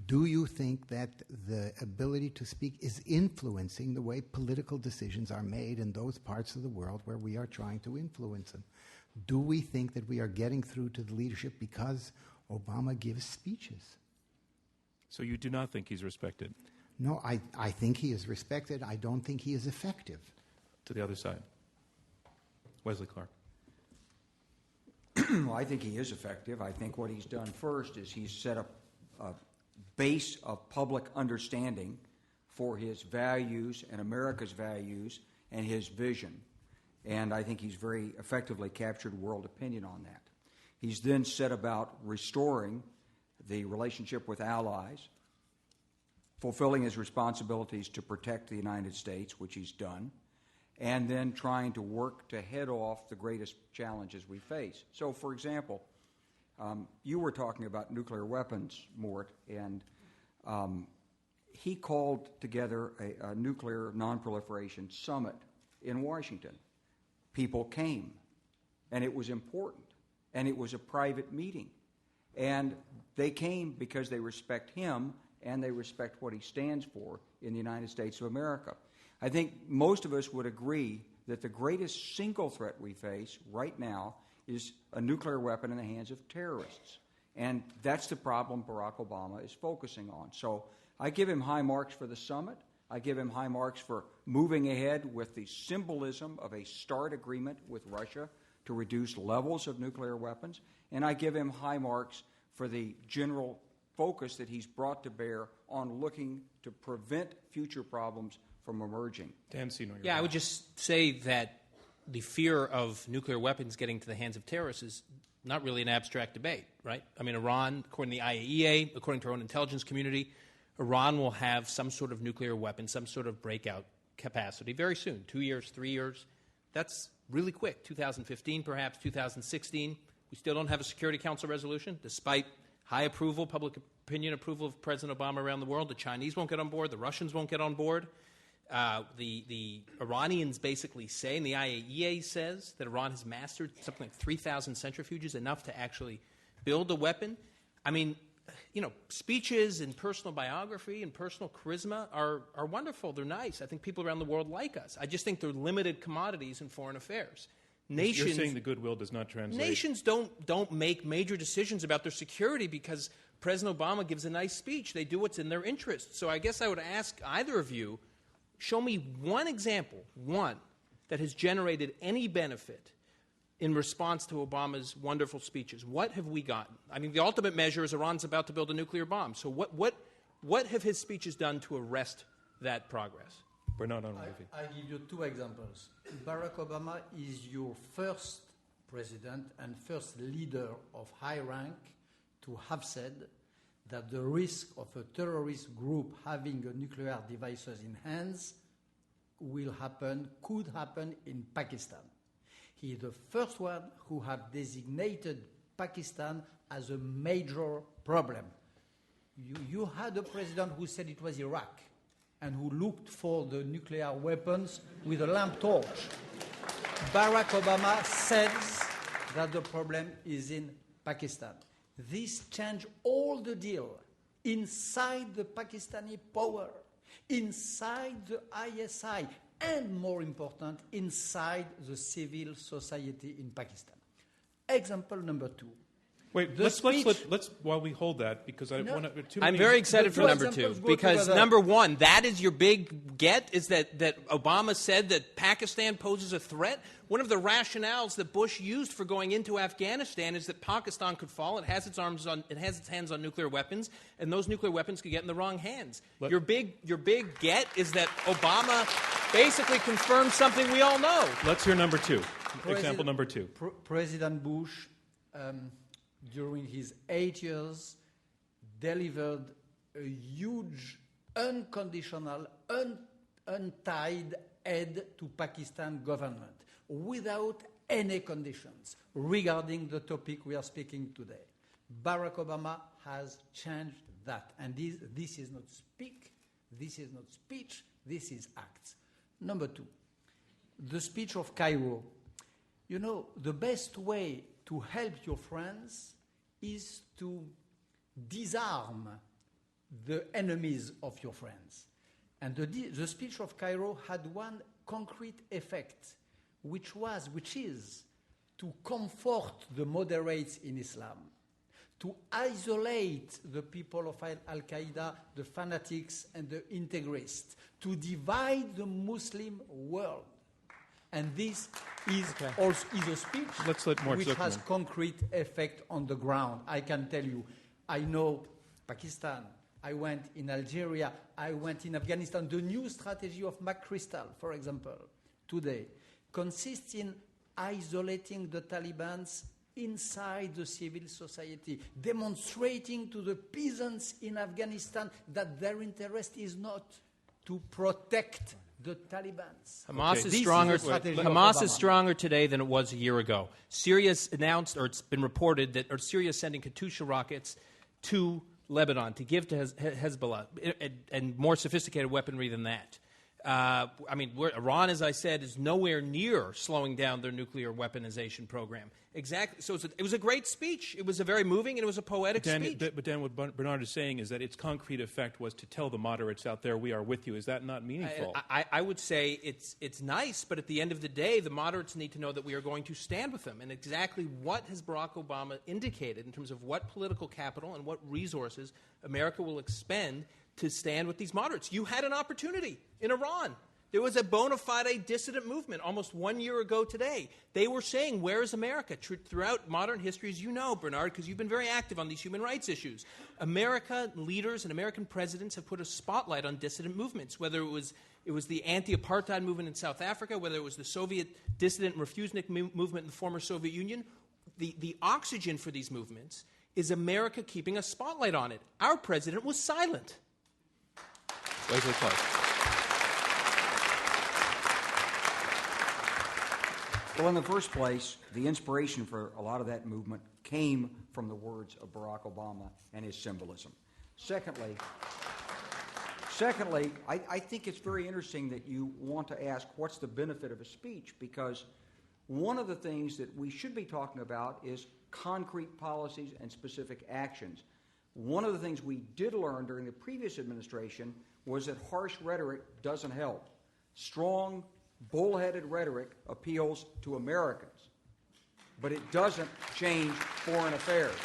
do you think that the ability to speak is influencing the way political decisions are made in those parts of the world where we are trying to influence them? Do we think that we are getting through to the leadership because Obama gives speeches? So you do not think he's respected? No, I think he is respected. I don't think he is effective. To the other side. Wesley Clark. Well, I think he is effective. I think what he's done first is he's set up a base of public understanding for his values and America's values and his vision. And I think he's very effectively captured world opinion on that. He's then set about restoring the relationship with allies, fulfilling his responsibilities to protect the United States, which he's done, and then trying to work to head off the greatest challenges we face. So, for example, you were talking about nuclear weapons, Mort, and he called together a nuclear nonproliferation summit in Washington. People came, and it was important, and it was a private meeting. And they came because they respect him and they respect what he stands for in the United States of America. I think most of us would agree that the greatest single threat we face right now is a nuclear weapon in the hands of terrorists. And that's the problem Barack Obama is focusing on. So I give him high marks for the summit. I give him high marks for moving ahead with the symbolism of a START agreement with Russia to reduce levels of nuclear weapons. And I give him high marks for the general focus that he's brought to bear on looking to prevent future problems from emerging. Dan Senor. Yeah, I would just say that the fear of nuclear weapons getting to the hands of terrorists is not really an abstract debate, right? I mean, Iran, according to the IAEA, according to our own intelligence community, Iran will have some sort of nuclear weapon, some sort of breakout capacity very soon, 2 years, 3 years. That's really quick, 2015 perhaps, 2016. We still don't have a Security Council resolution, despite high approval, public opinion approval of President Obama around the world. The Chinese won't get on board. The Russians won't get on board. The Iranians basically say, and the IAEA says, that Iran has mastered something like 3,000 centrifuges, enough to actually build a weapon. I mean, you know, speeches and personal biography and personal charisma are wonderful. They're nice. I think people around the world like us. I just think they're limited commodities in foreign affairs. You're saying the goodwill does not translate. Nations don't make major decisions about their security because President Obama gives a nice speech. They do what's in their interest. So I guess I would ask either of you, show me one example, one, that has generated any benefit in response to Obama's wonderful speeches. What have we gotten? I mean, the ultimate measure is Iran's about to build a nuclear bomb. So what have his speeches done to arrest that progress? Bernard-Henri Lévy. I give you two examples. Barack Obama is your first president and first leader of high rank to have said that the risk of a terrorist group having a nuclear devices in hands could happen in Pakistan. He is the first one who have designated Pakistan as a major problem. You had a president who said it was Iraq and who looked for the nuclear weapons with a lamp torch. Barack Obama says that the problem is in Pakistan. This changed all the deal inside the Pakistani power, inside the ISI, and more important, inside the civil society in Pakistan. Example number 2. Wait, let's while we hold that, because I want to. I'm very excited for number 2, because number 1, that is your big get, is that Obama said that Pakistan poses a threat. One of the rationales that Bush used for going into Afghanistan is that Pakistan could fall. It has its hands on nuclear weapons, and those nuclear weapons could get in the wrong hands. Your big get is that Obama basically confirmed something we all know. Let's hear number 2. Example number 2. President Bush, during his 8 years, delivered a huge, unconditional, untied aid to Pakistan government without any conditions regarding the topic we are speaking today. Barack Obama has changed that. And this is not speak, this is not speech, this is acts. Number 2, the speech of Cairo. You know, the best way to help your friends is to disarm the enemies of your friends. And the speech of Cairo had one concrete effect, which is to comfort the moderates in Islam, to isolate the people of Al-Qaeda, the fanatics and the integrists, to divide the Muslim world. And this is also a speech which has concrete effect on the ground. I can tell you, I know Pakistan, I went in Algeria, I went in Afghanistan. The new strategy of McChrystal, for example, today, consists in isolating the Taliban inside the civil society, demonstrating to the peasants in Afghanistan that their interest is not to protect the Taliban. Hamas is stronger today than it was a year ago. Syria's announced, or it's been reported, that Syria's sending Katyusha rockets to Lebanon to give to Hezbollah, and more sophisticated weaponry than that. Iran, as I said, is nowhere near slowing down their nuclear weaponization program. Exactly. So it was a great speech. It was a very moving, and it was a poetic speech. But Dan, what Bernard is saying is that its concrete effect was to tell the moderates out there, we are with you. Is that not meaningful? I would say it's nice, but at the end of the day, the moderates need to know that we are going to stand with them. And exactly what has Barack Obama indicated in terms of what political capital and what resources America will expend to stand with these moderates. You had an opportunity in Iran. There was a bona fide dissident movement almost 1 year ago today. They were saying, where is America? Throughout modern history, as you know, Bernard, because you've been very active on these human rights issues, America leaders and American presidents have put a spotlight on dissident movements, whether it was the anti-apartheid movement in South Africa, whether it was the Soviet dissident and refusnik movement in the former Soviet Union. The oxygen for these movements is America keeping a spotlight on it. Our president was silent. Wesley Clark. Well, in the first place, the inspiration for a lot of that movement came from the words of Barack Obama and his symbolism. Secondly, I think it's very interesting that you want to ask what's the benefit of a speech, because one of the things that we should be talking about is concrete policies and specific actions. One of the things we did learn during the previous administration was that harsh rhetoric doesn't help. Strong, bullheaded rhetoric appeals to Americans, but it doesn't change foreign affairs.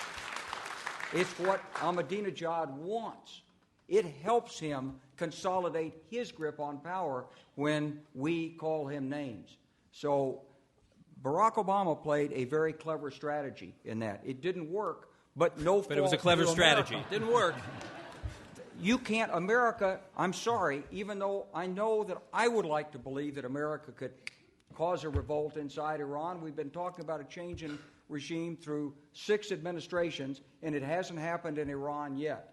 It's what Ahmadinejad wants. It helps him consolidate his grip on power when we call him names. So Barack Obama played a very clever strategy in that. It didn't work, but it was a clever strategy. It didn't work. You can't, America, I'm sorry, even though I know that I would like to believe that America could cause a revolt inside Iran. We've been talking about a change in regime through 6 administrations, and it hasn't happened in Iran yet.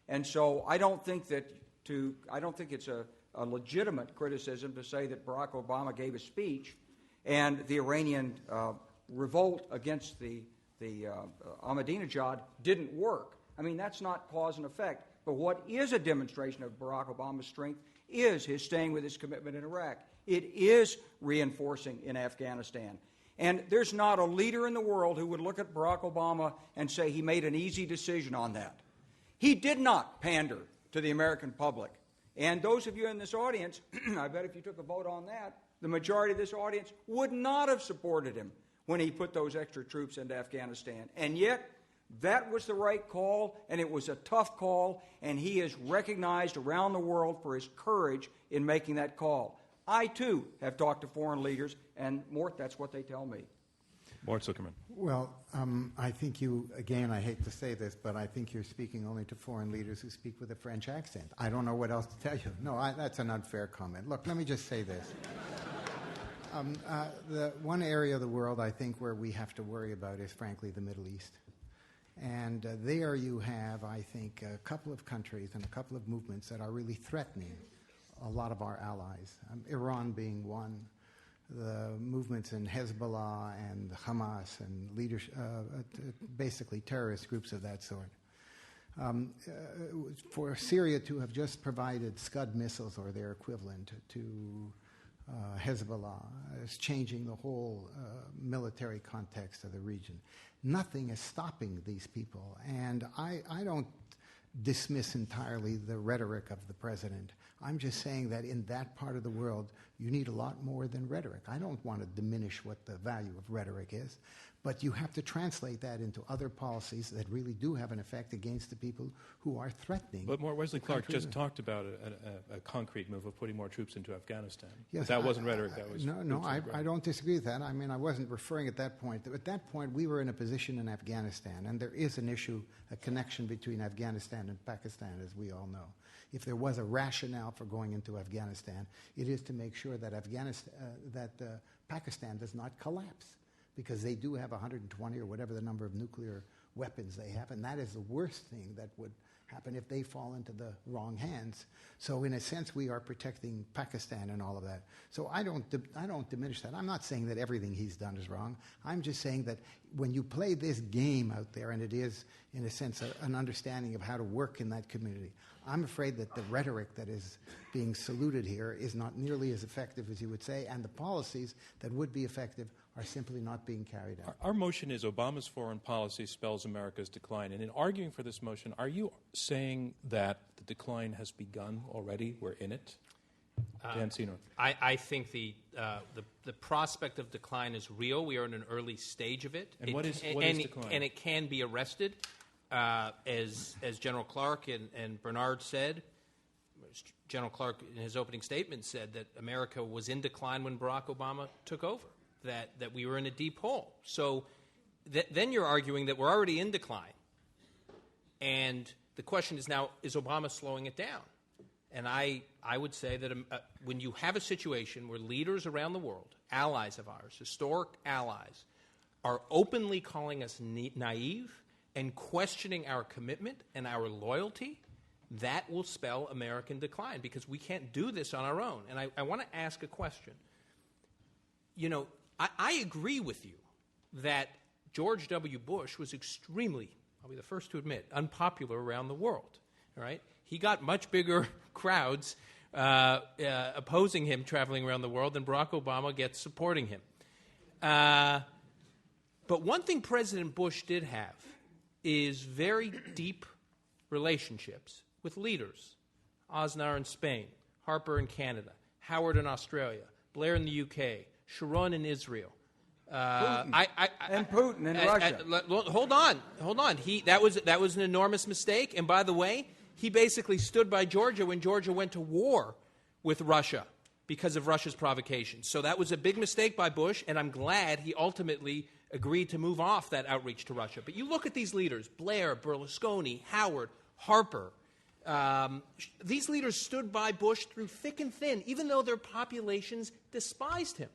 And so I don't think it's a legitimate criticism to say that Barack Obama gave a speech and the Iranian revolt against the Ahmadinejad didn't work. I mean, that's not cause and effect. But what is a demonstration of Barack Obama's strength is his staying with his commitment in Iraq. It is reinforcing in Afghanistan. And there's not a leader in the world who would look at Barack Obama and say he made an easy decision on that. He did not pander to the American public. And those of you in this audience, I bet if you took a vote on that, the majority of this audience would not have supported him when he put those extra troops into Afghanistan. And yet, that was the right call, and it was a tough call, and he is recognized around the world for his courage in making that call. I, too, have talked to foreign leaders, and, Mort, that's what they tell me. Mort Zuckerman. Well, I think you, again, I hate to say this, but I think you're speaking only to foreign leaders who speak with a French accent. I don't know what else to tell you. No, that's an unfair comment. Look, let me just say this. The one area of the world I think where we have to worry about is, frankly, the Middle East. And there you have, I think, a couple of countries and a couple of movements that are really threatening a lot of our allies, Iran being one, the movements in Hezbollah and Hamas and leadership, basically terrorist groups of that sort. For Syria to have just provided Scud missiles or their equivalent to Hezbollah is changing the whole military context of the region. Nothing is stopping these people, and I don't dismiss entirely the rhetoric of the president. I'm just saying that in that part of the world, you need a lot more than rhetoric. I don't want to diminish what the value of rhetoric is, but you have to translate that into other policies that really do have an effect against the people who are threatening. But Wesley Clark just talked about a concrete move of putting more troops into Afghanistan. Yes, that wasn't rhetoric. That was no. I don't disagree with that. I mean, I wasn't referring at that point. At that point, we were in a position in Afghanistan, and there is an issue, a connection between Afghanistan and Pakistan, as we all know. If there was a rationale for going into Afghanistan, it is to make sure that Pakistan does not collapse, because they do have 120 or whatever the number of nuclear weapons they have, and that is the worst thing that would happen if they fall into the wrong hands. So in a sense, we are protecting Pakistan and all of that. So I don't diminish that. I'm not saying that everything he's done is wrong. I'm just saying that when you play this game out there, and it is, in a sense, an understanding of how to work in that community, I'm afraid that the rhetoric that is being saluted here is not nearly as effective as you would say, and the policies that would be effective are simply not being carried out. Our motion is Obama's foreign policy spells America's decline. And in arguing for this motion, are you saying that the decline has begun already? We're in it? Dan Senor. I think the prospect of decline is real. We are in an early stage of it. And what is decline? And it can be arrested. As General Clark and Bernard said, General Clark in his opening statement said that America was in decline when Barack Obama took over, that we were in a deep hole. So then you're arguing that we're already in decline. And the question is now, is Obama slowing it down? And I would say that when you have a situation where leaders around the world, allies of ours, historic allies, are openly calling us naive and questioning our commitment and our loyalty, that will spell American decline, because we can't do this on our own. And I want to ask a question. You know, I agree with you that George W. Bush was extremely, I'll be the first to admit, unpopular around the world. All right? He got much bigger crowds opposing him traveling around the world than Barack Obama gets supporting him. But one thing President Bush did have is very deep relationships with leaders. Aznar in Spain, Harper in Canada, Howard in Australia, Blair in the UK, Sharon in Israel. Putin in Russia. Hold on. That was an enormous mistake. And by the way, he basically stood by Georgia when Georgia went to war with Russia because of Russia's provocation. So that was a big mistake by Bush, and I'm glad he ultimately agreed to move off that outreach to Russia. But you look at these leaders, Blair, Berlusconi, Howard, Harper. These leaders stood by Bush through thick and thin, even though their populations despised him.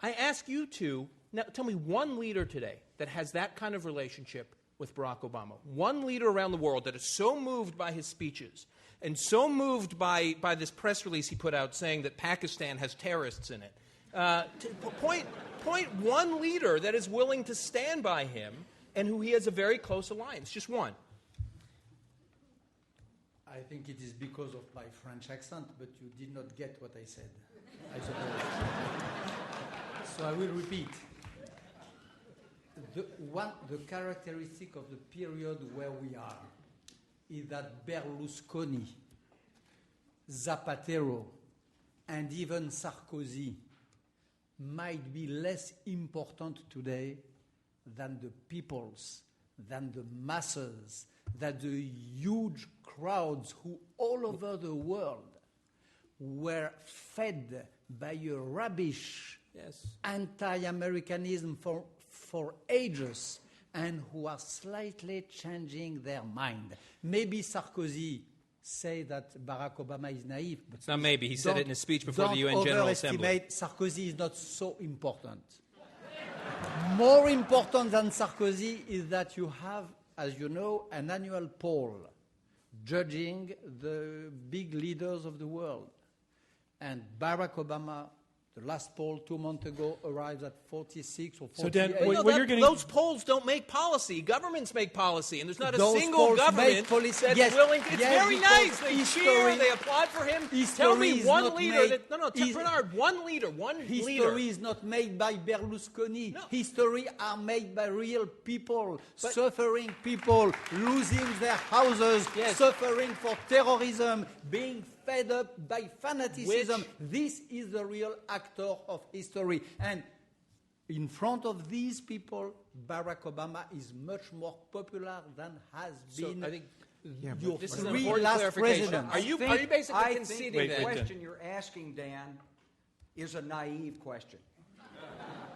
I ask you to, now tell me one leader today that has that kind of relationship with Barack Obama. One leader around the world that is so moved by his speeches and so moved by this press release he put out saying that Pakistan has terrorists in it. Point one leader that is willing to stand by him and who he has a very close alliance. Just one. I think it is because of my French accent, but you did not get what I said, I suppose. So I will repeat. The characteristic of the period where we are is that Berlusconi, Zapatero, and even Sarkozy might be less important today than the peoples, than the masses, than the huge crowds who all over the world were fed by a rubbish anti-Americanism for ages, and who are slightly changing their mind. Maybe Sarkozy say that Barack Obama is naive, but it's not maybe. He said it in a speech before the UN General Assembly. Sarkozy is not so important. More important than Sarkozy is that you have, as you know, an annual poll judging the big leaders of the world. And Barack Obama, the last poll 2 months ago, arrived at 46 or 48. So, Dan, those polls don't make policy. Governments make policy, and there's not a Those single polls government make policy. that's Yes. willing. It's Yes, very because nice. They cheer. They applaud for him. Tell me History is one not leader. made- Bernard, one leader. History is not made by Berlusconi. No. History are made by real people, suffering people, losing their houses, suffering for terrorism, being fed up by fanaticism. This is the real actor of history. And in front of these people, Barack Obama is much more popular than has been I think your this is an three important last clarification. presidents. Are you basically I conceding think that? the question you're asking, Dan, is a naive question.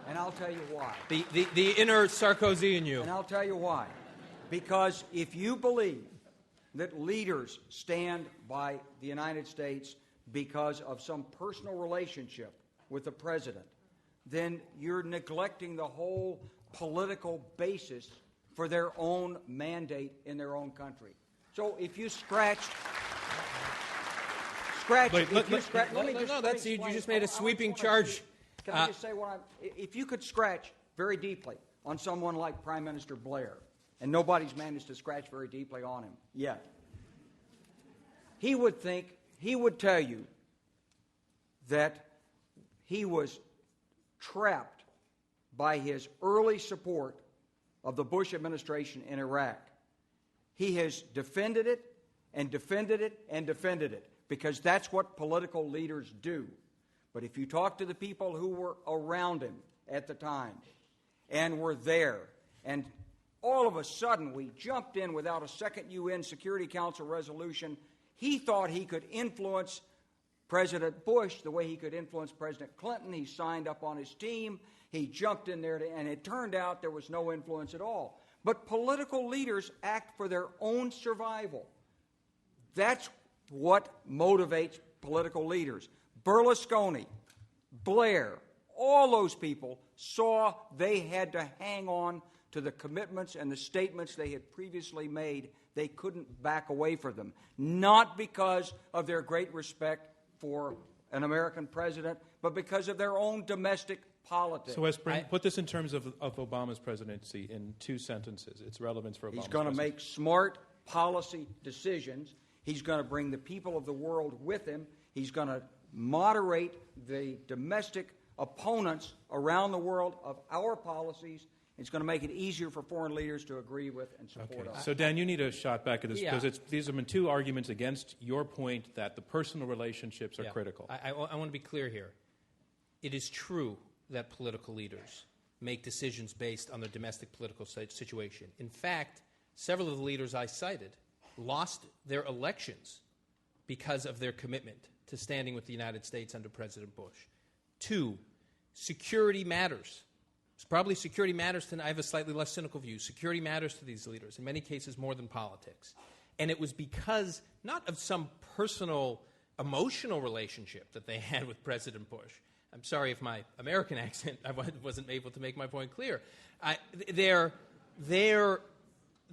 And I'll tell you why. The inner Sarkozy in you. And I'll tell you why. Because if you believe that leaders stand by the United States because of some personal relationship with the president, then you're neglecting the whole political basis for their own mandate in their own country. So if you you just made a sweeping charge. Can I just say if you could scratch very deeply on someone like Prime Minister Blair, and nobody's managed to scratch very deeply on him yet, he would tell you that he was trapped by his early support of the Bush administration in Iraq. He has defended it and defended it and defended it because that's what political leaders do. But if you talk to the people who were around him at the time and were there, and all of a sudden we jumped in without a second UN Security Council resolution, he thought he could influence President Bush the way he could influence President Clinton. He signed up on his team. He jumped in there, and it turned out there was no influence at all. But political leaders act for their own survival. That's what motivates political leaders. Berlusconi, Blair, all those people saw they had to hang on to the commitments and the statements they had previously made. They couldn't back away from them, not because of their great respect for an American president, but because of their own domestic politics. So, Wes, put this in terms of Obama's presidency in 2 sentences. Its relevance for Obama's He's going to presidency. make smart policy decisions. He's going to bring the people of the world with him. He's going to moderate the domestic opponents around the world of our policies. It's going to make it easier for foreign leaders to agree with and support us. So, Dan, you need a shot back at this because these have been 2 arguments against your point that the personal relationships are critical. I want to be clear here. It is true that political leaders make decisions based on their domestic political situation. In fact, several of the leaders I cited lost their elections because of their commitment to standing with the United States under President Bush. 2, security matters. It's probably security matters to, I have a slightly less cynical view. Security matters to these leaders, in many cases more than politics. And it was because, not of some personal, emotional relationship that they had with President Bush. I'm sorry if my American accent, I wasn't able to make my point clear.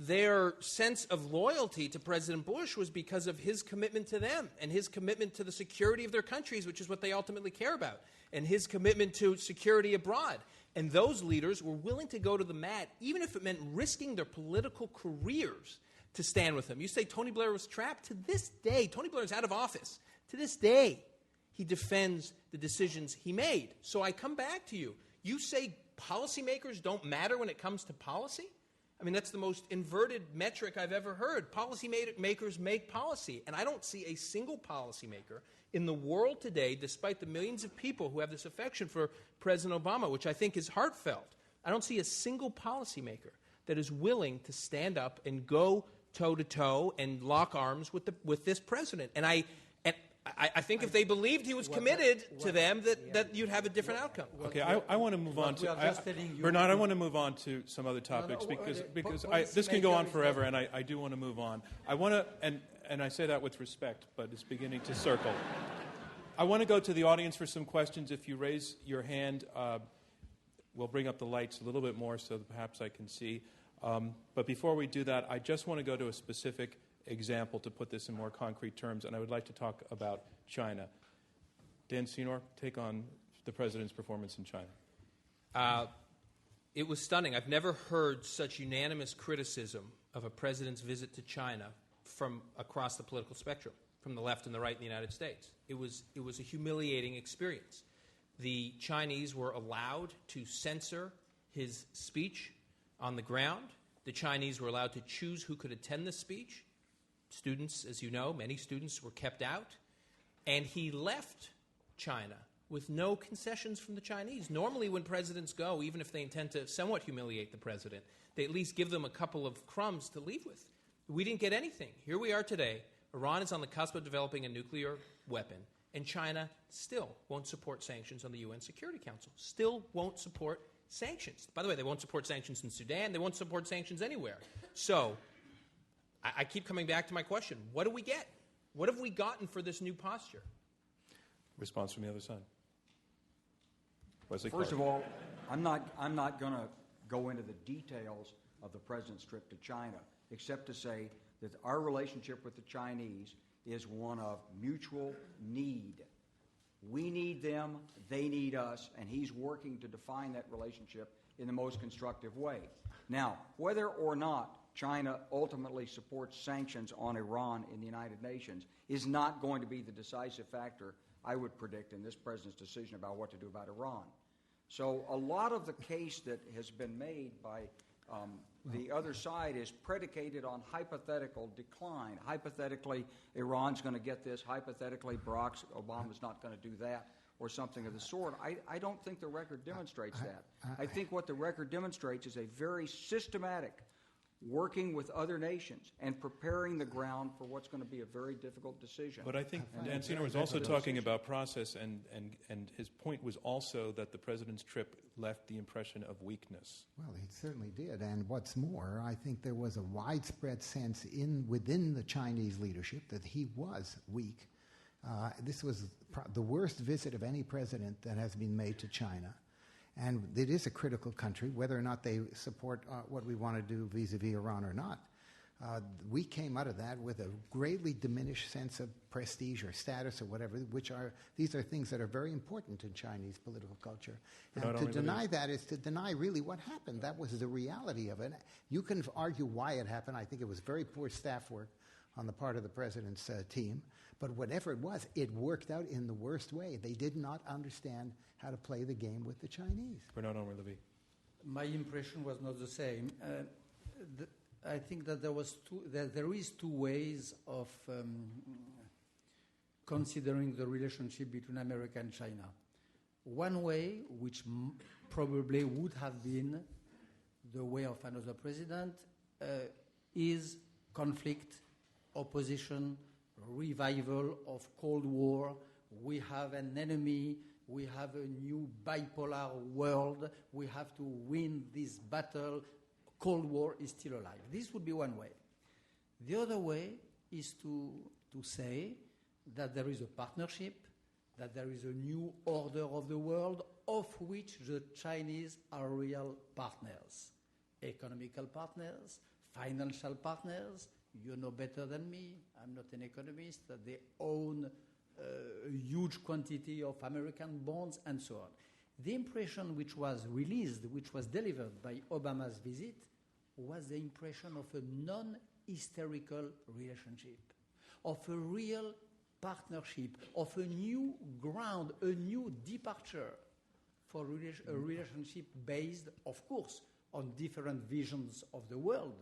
Their sense of loyalty to President Bush was because of his commitment to them and his commitment to the security of their countries, which is what they ultimately care about, and his commitment to security abroad. And those leaders were willing to go to the mat, even if it meant risking their political careers, to stand with him. You say Tony Blair was trapped. To this day, Tony Blair is out of office. To this day, he defends the decisions he made. So I come back to you. You say policymakers don't matter when it comes to policy? I mean, that's the most inverted metric I've ever heard. Policymakers make policy. And I don't see a single policymaker in the world today, despite the millions of people who have this affection for President Obama, which I think is heartfelt. I don't see a single policymaker that is willing to stand up and go toe-to-toe and lock arms with this president. And I think if they believed he was committed to them, that you'd have a different outcome. Okay, I want to move on to Bernard. I want to move on to some other topics because this can go on forever, and I do want to move on. I want to, and I say that with respect, but it's beginning to circle. I want to go to the audience for some questions. If you raise your hand, we'll bring up the lights a little bit more so that perhaps I can see. But before we do that, I just want to go to a specific example to put this in more concrete terms, and I would like to talk about China. Dan Senor, take on the president's performance in China. It was stunning. I've never heard such unanimous criticism of a president's visit to China from across the political spectrum, from the left and the right in the United States. It was a humiliating experience. The Chinese were allowed to censor his speech on the ground. The Chinese were allowed to choose who could attend the speech. Students, as you know, many students were kept out. And he left China with no concessions from the Chinese. Normally when presidents go, even if they intend to somewhat humiliate the president, they at least give them a couple of crumbs to leave with. We didn't get anything. Here we are today. Iran is on the cusp of developing a nuclear weapon, and China still won't support sanctions on the UN Security Council, still won't support sanctions. By the way, they won't support sanctions in Sudan. They won't support sanctions anywhere. So I keep coming back to my question. What do we get? What have we gotten for this new posture? Response from the other side. Wesley First Clark. of all, I'm not going to go into the details of the president's trip to China, except to say that our relationship with the Chinese is one of mutual need. We need them, they need us, and he's working to define that relationship in the most constructive way. Now, whether or not China ultimately supports sanctions on Iran in the United Nations is not going to be the decisive factor, I would predict, in this president's decision about what to do about Iran. So a lot of the case that has been made by the other side is predicated on hypothetical decline. Hypothetically, Iran's going to get this. Hypothetically, Barack Obama's not going to do that, or something of the sort. I don't think the record demonstrates that. I think what the record demonstrates is a very systematic working with other nations and preparing the ground for what's going to be a very difficult decision. But I think Dan Senor was also talking about process, and his point was also that the president's trip left the impression of weakness. Well, he certainly did. And what's more, I think there was a widespread sense within the Chinese leadership that he was weak. This was the worst visit of any president that has been made to China. And it is a critical country, whether or not they support what we want to do vis-a-vis Iran or not. We came out of that with a greatly diminished sense of prestige or status or whatever, these are things that are very important in Chinese political culture. And to deny that is to deny really what happened. That was the reality of it. You can argue why it happened. I think it was very poor staff work on the part of the president's team. But whatever it was, it worked out in the worst way. They did not understand how to play the game with the Chinese. Bernard-Henri Lévy. My impression was not the same. I think that there is two ways of considering the relationship between America and China. One way, which probably would have been the way of another president, is conflict, opposition, revival of Cold War. We have an enemy. We have a new bipolar world. We have to win this battle. Cold War is still alive. This would be one way. The other way is to say that there is a partnership, that there is a new order of the world, of which the Chinese are real partners, economical partners, financial partners. You know better than me, I'm not an economist, that they own a huge quantity of American bonds and so on. The impression which was released, which was delivered by Obama's visit, was the impression of a historical relationship, of a real partnership, of a new ground, a new departure for a relationship based, of course, on different visions of the world.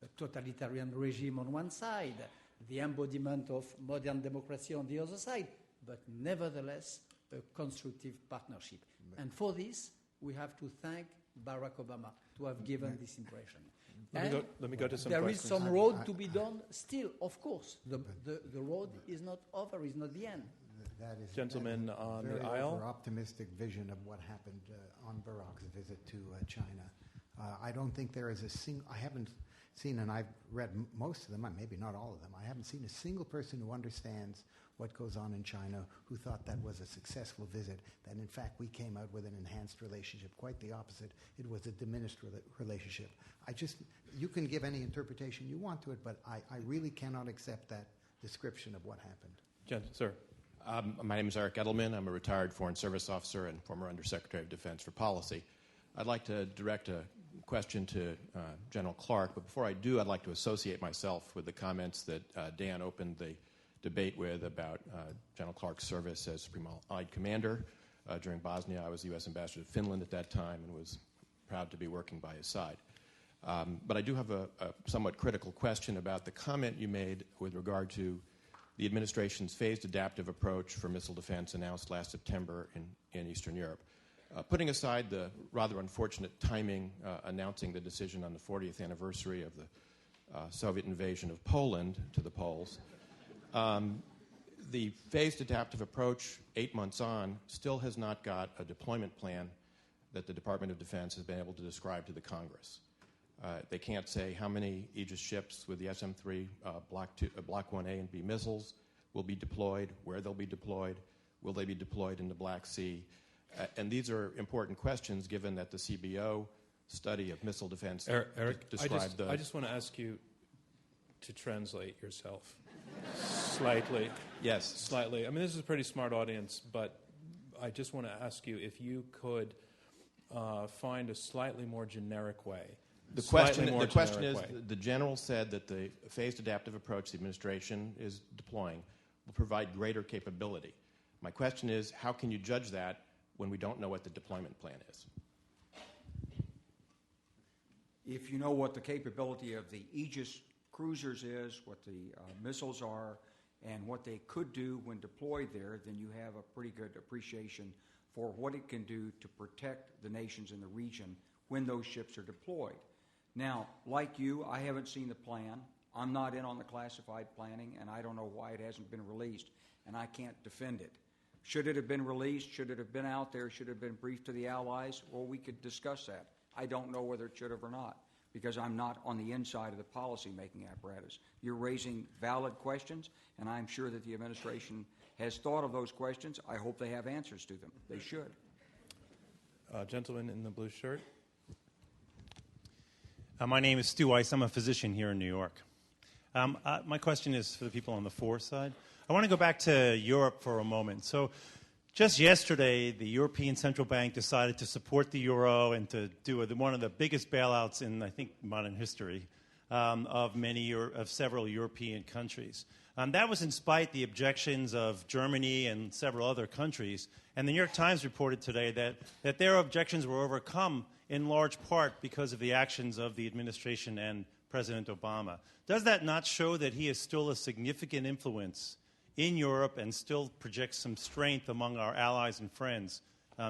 A totalitarian regime on one side, the embodiment of modern democracy on the other side, but nevertheless a constructive partnership. And for this, we have to thank Barack Obama to have given this impression. Let me go to some there questions. is some road to be done still, of course. The road is not over, is not the end. That is Gentlemen on very the aisle. optimistic vision of what happened on Barack's visit to China. I don't think there is a single. I haven't seen, and I've read most of them, maybe not all of them. I haven't seen a single person who understands what goes on in China who thought that was a successful visit, that in fact we came out with an enhanced relationship. Quite the opposite. It was a diminished relationship. You can give any interpretation you want to it, but I really cannot accept that description of what happened. Sir. My name is Eric Edelman. I'm a retired Foreign Service officer and former Undersecretary of Defense for Policy. I'd like to direct a question to General Clark, but before I do, I'd like to associate myself with the comments that Dan opened the debate with about General Clark's service as Supreme Allied Commander. During Bosnia, I was the U.S. Ambassador to Finland at that time and was proud to be working by his side. But I do have a somewhat critical question about the comment you made with regard to the administration's phased adaptive approach for missile defense announced last September in Eastern Europe. Putting aside the rather unfortunate timing announcing the decision on the 40th anniversary of the Soviet invasion of Poland to the Poles, the phased adaptive approach, 8 months on, still has not got a deployment plan that the Department of Defense has been able to describe to the Congress. They can't say how many Aegis ships with the SM-3 Block 1A and B missiles will be deployed, where they'll be deployed, will they be deployed in the Black Sea. And these are important questions given that the CBO study of missile defense Eric, described I just want to ask you to translate yourself slightly. Yes. Slightly. I mean, this is a pretty smart audience, but I just want to ask you if you could find a slightly more generic way. The question is, the general said that the phased adaptive approach the administration is deploying will provide greater capability. My question is, how can you judge that when we don't know what the deployment plan is? If you know what the capability of the Aegis cruisers is, what the missiles are, and what they could do when deployed there, then you have a pretty good appreciation for what it can do to protect the nations in the region when those ships are deployed. Now, like you, I haven't seen the plan. I'm not in on the classified planning, and I don't know why it hasn't been released, and I can't defend it. Should it have been released? Should it have been out there? Should it have been briefed to the allies? Well, we could discuss that. I don't know whether it should have or not, because I'm not on the inside of the policy-making apparatus. You're raising valid questions, and I'm sure that the administration has thought of those questions. I hope they have answers to them. They should. Gentleman in the blue shirt. My name is Stu Weiss. I'm a physician here in New York. My question is for the people on the for side. I want to go back to Europe for a moment. So just yesterday, the European Central Bank decided to support the euro and to do one of the biggest bailouts in, I think, modern history of several European countries. That was in spite the objections of Germany and several other countries. And the New York Times reported today that their objections were overcome in large part because of the actions of the administration and President Obama. Does that not show that he is still a significant influence in Europe and still projects some strength among our allies and friends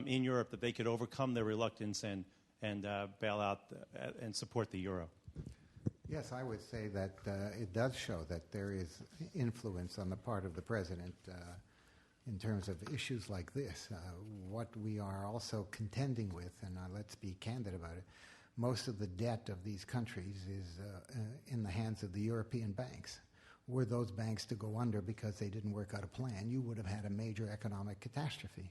in Europe that they could overcome their reluctance and bail out and support the euro? Yes, I would say that it does show that there is influence on the part of the president in terms of issues like this. What we are also contending with, and let's be candid about it, most of the debt of these countries is in the hands of the European banks. Were those banks to go under because they didn't work out a plan, you would have had a major economic catastrophe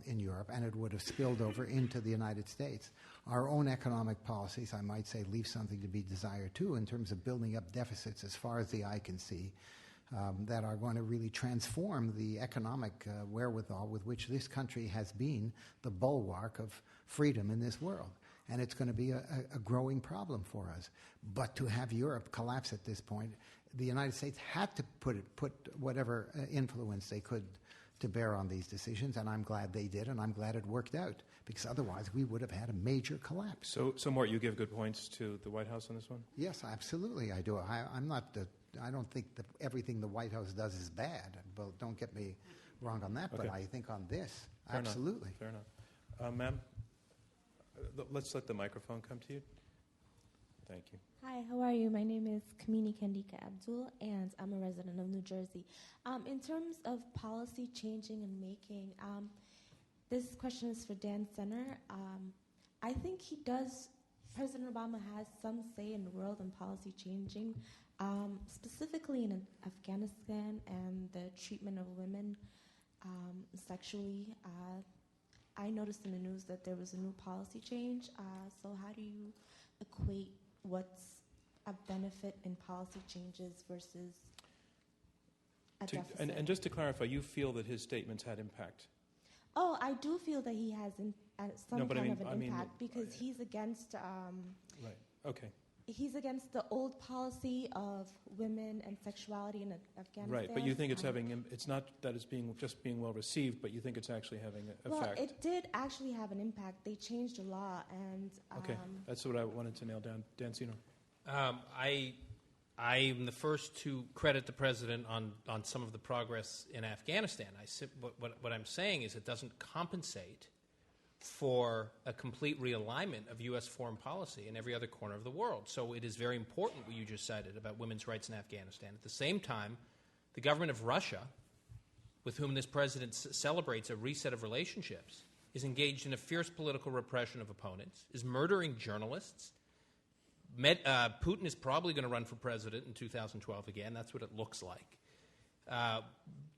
in Europe, and it would have spilled over into the United States. Our own economic policies, I might say, leave something to be desired too in terms of building up deficits as far as the eye can see that are going to really transform the economic wherewithal with which this country has been the bulwark of freedom in this world. and it's going to be a growing problem for us. But to have Europe collapse at this point, the United States had to put whatever influence they could to bear on these decisions, and I'm glad they did, and I'm glad it worked out, because otherwise we would have had a major collapse. So Mort, you give good points to the White House on this one? Yes, absolutely, I do. I don't think that everything the White House does is bad. Well, don't get me wrong on that, but I think on this, Fair absolutely. Enough. Fair enough. Ma'am, let's let the microphone come to you. Thank you. Hi, how are you? My name is Kamini Kandika Abdul, and I'm a resident of New Jersey. In terms of policy changing and making, this question is for Dan Senner. I think President Obama has some say in the world and policy changing, specifically in Afghanistan and the treatment of women sexually. I noticed in the news that there was a new policy change. So how do you equate what's a benefit in policy changes versus a deficit? And just to clarify, you feel that his statements had impact? Oh, I do feel that he has some of an impact because he's against. Right. Okay. He's against the old policy of women and sexuality in Afghanistan. Right, but you think it's not that it's just being well received, but you think it's actually having an effect. Well, it did actually have an impact. They changed the law, and okay, that's what I wanted to nail down. Dan Senner. I am the first to credit the president on some of the progress in Afghanistan. What I'm saying is it doesn't compensate for a complete realignment of U.S. foreign policy in every other corner of the world. So it is very important what you just cited about women's rights in Afghanistan. At the same time, the government of Russia, with whom this president celebrates a reset of relationships, is engaged in a fierce political repression of opponents, is murdering journalists. Putin is probably going to run for president in 2012 again. That's what it looks like.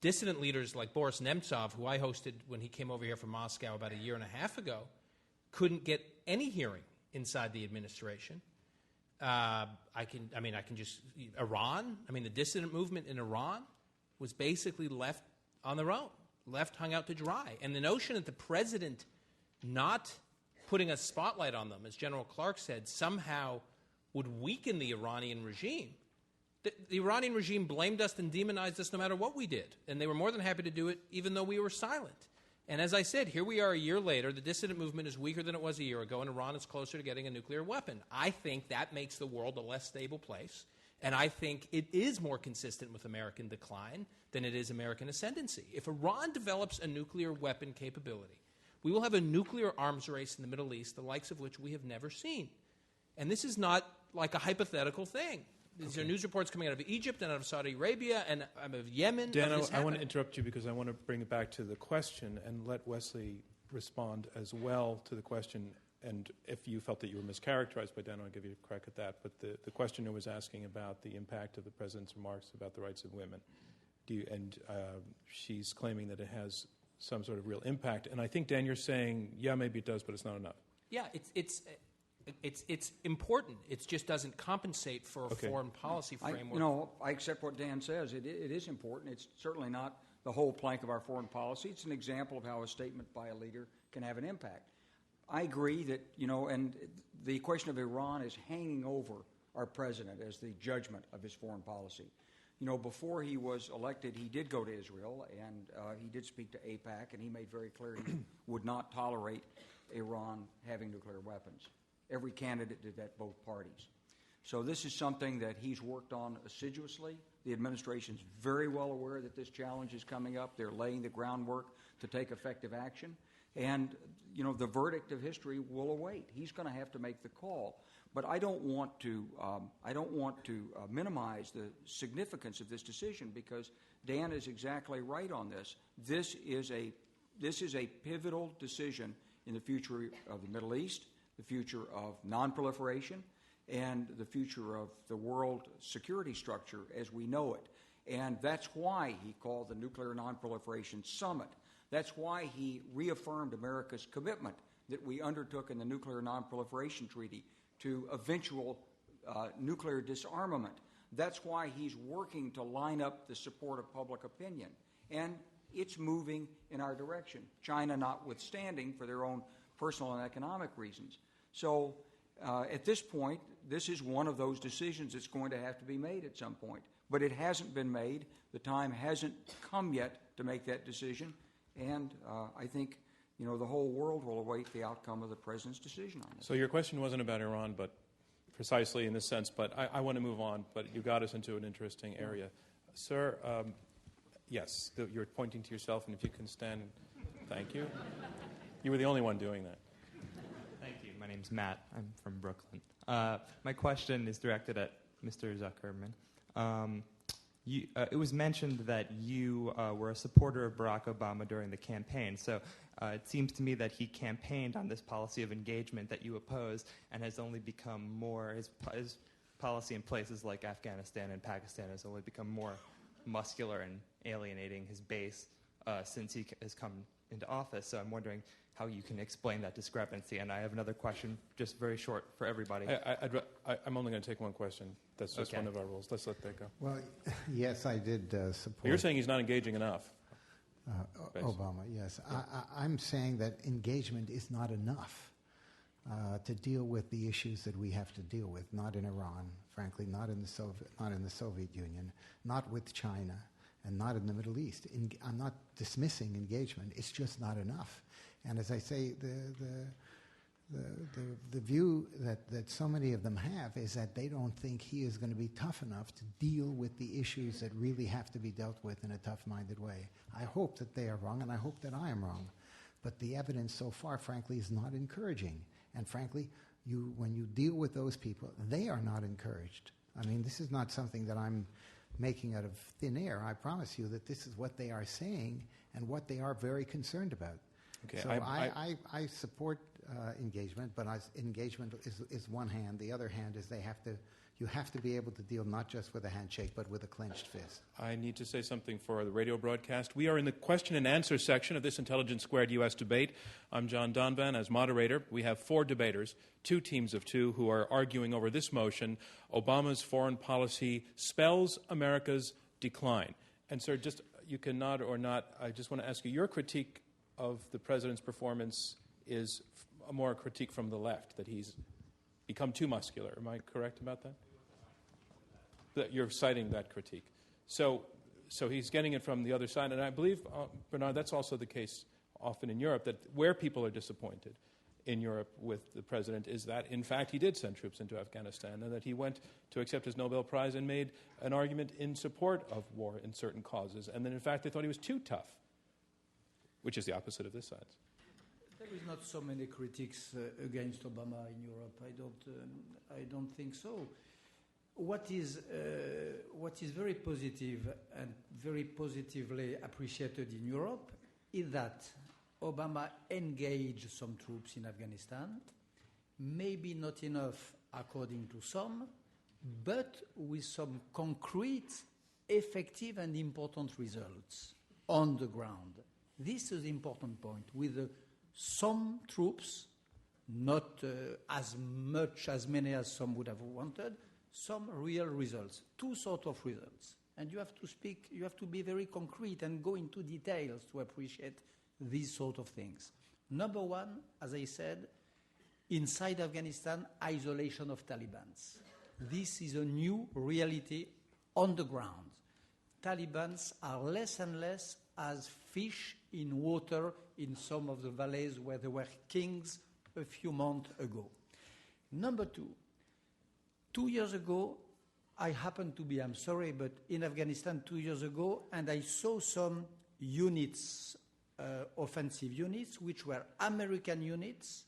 Dissident leaders like Boris Nemtsov, who I hosted when he came over here from Moscow about a year and a half ago, couldn't get any hearing inside the administration. Iran. The dissident movement in Iran was basically left on their own, left hung out to dry. And the notion that the president not putting a spotlight on them, as General Clark said, somehow would weaken the Iranian regime. The Iranian regime blamed us and demonized us no matter what we did, and they were more than happy to do it even though we were silent. And as I said, here we are a year later. The dissident movement is weaker than it was a year ago, and Iran is closer to getting a nuclear weapon. I think that makes the world a less stable place, and I think it is more consistent with American decline than it is American ascendancy. If Iran develops a nuclear weapon capability, we will have a nuclear arms race in the Middle East, the likes of which we have never seen. And this is not like a hypothetical thing. These are news reports coming out of Egypt and out of Saudi Arabia and out of Yemen. Dan, I want to interrupt you because I want to bring it back to the question and let Wesley respond as well to the question. And if you felt that you were mischaracterized by Dan, I'll give you a crack at that. But the questioner was asking about the impact of the president's remarks about the rights of women. She's claiming that it has some sort of real impact. And I think, Dan, you're saying, yeah, maybe it does, but it's not enough. Yeah, it's important. It just doesn't compensate for a foreign policy framework. I accept what Dan says. It is important. It's certainly not the whole plank of our foreign policy. It's an example of how a statement by a leader can have an impact. I agree that, and the question of Iran is hanging over our president as the judgment of his foreign policy. Before he was elected, he did go to Israel, and he did speak to AIPAC, and he made very clear he would not tolerate Iran having nuclear weapons. Every candidate did that, both parties. So this is something that he's worked on assiduously. The administration's very well aware that this challenge is coming up. They're laying the groundwork to take effective action. And, the verdict of history will await. He's going to have to make the call. But I don't want to minimize the significance of this decision because Dan is exactly right on this. This is a pivotal decision in the future of the Middle East, the future of nonproliferation, and the future of the world security structure as we know it. And that's why he called the Nuclear Nonproliferation Summit. That's why he reaffirmed America's commitment that we undertook in the Nuclear Nonproliferation Treaty to eventual nuclear disarmament. That's why he's working to line up the support of public opinion. And it's moving in our direction, China notwithstanding for their own personal and economic reasons. So at this point, this is one of those decisions that's going to have to be made at some point. But it hasn't been made. The time hasn't come yet to make that decision. And I think, the whole world will await the outcome of the President's decision on this. So your question wasn't about Iran, but precisely in this sense. But I want to move on. But you got us into an interesting area. Sir, yes, you're pointing to yourself, and if you can stand, thank you. You were the only one doing that. Thank you. My name's Matt. I'm from Brooklyn. My question is directed at Mr. Zuckerman. It was mentioned that you were a supporter of Barack Obama during the campaign. So it seems to me that he campaigned on this policy of engagement that you oppose and has only become more, his policy in places like Afghanistan and Pakistan has only become more muscular and alienating his base since he has come into office. So I'm wondering how you can explain that discrepancy. And I have another question, just very short for everybody. I'm only going to take one question. That's just one of our rules. Let's let that go. Well, yes, I did support. You're saying he's not engaging enough. Obama, yes. I'm saying that engagement is not enough to deal with the issues that we have to deal with. Not in Iran, frankly, not in the Soviet Union, not with China, and not in the Middle East. I'm not dismissing engagement. It's just not enough. And as I say, the view that so many of them have is that they don't think he is going to be tough enough to deal with the issues that really have to be dealt with in a tough-minded way. I hope that they are wrong, and I hope that I am wrong. But the evidence so far, frankly, is not encouraging. And frankly, when you deal with those people, they are not encouraged. I mean, this is not something that I'm making out of thin air. I promise you that this is what they are saying and what they are very concerned about. Okay, so I support engagement, but engagement is one hand. The other hand is you have to be able to deal not just with a handshake, but with a clenched fist. I need to say something for the radio broadcast. We are in the question and answer section of this Intelligence Squared U.S. debate. I'm John Donvan as moderator. We have 4 debaters, 2 teams of 2, who are arguing over this motion: Obama's foreign policy spells America's decline. And sir, just you can nod or not. I just want to ask you, your critique of the president's performance is a more critique from the left, that he's become too muscular. Am I correct about that? That you're citing that critique. So he's getting it from the other side. And I believe, Bernard, that's also the case often in Europe, that where people are disappointed in Europe with the president is that, in fact, he did send troops into Afghanistan and that he went to accept his Nobel Prize and made an argument in support of war in certain causes. And then, in fact, they thought he was too tough, which is the opposite of this side. There is not so many critics against Obama in Europe. I don't think so. What is very positive and very positively appreciated in Europe is that Obama engaged some troops in Afghanistan, maybe not enough according to some, but with some concrete, effective and important results on the ground. This is the important point. With some troops, not as many as some would have wanted, some real results, 2 sorts of results. And you have to be very concrete and go into details to appreciate these sort of things. Number 1, as I said, inside Afghanistan, isolation of Taliban. This is a new reality on the ground. Taliban are less and less as fish in water in some of the valleys where there were kings a few months ago. Number 2, 2 years ago, I happened to be, I'm sorry, but in Afghanistan 2 years ago, and I saw some units, offensive units, which were American units,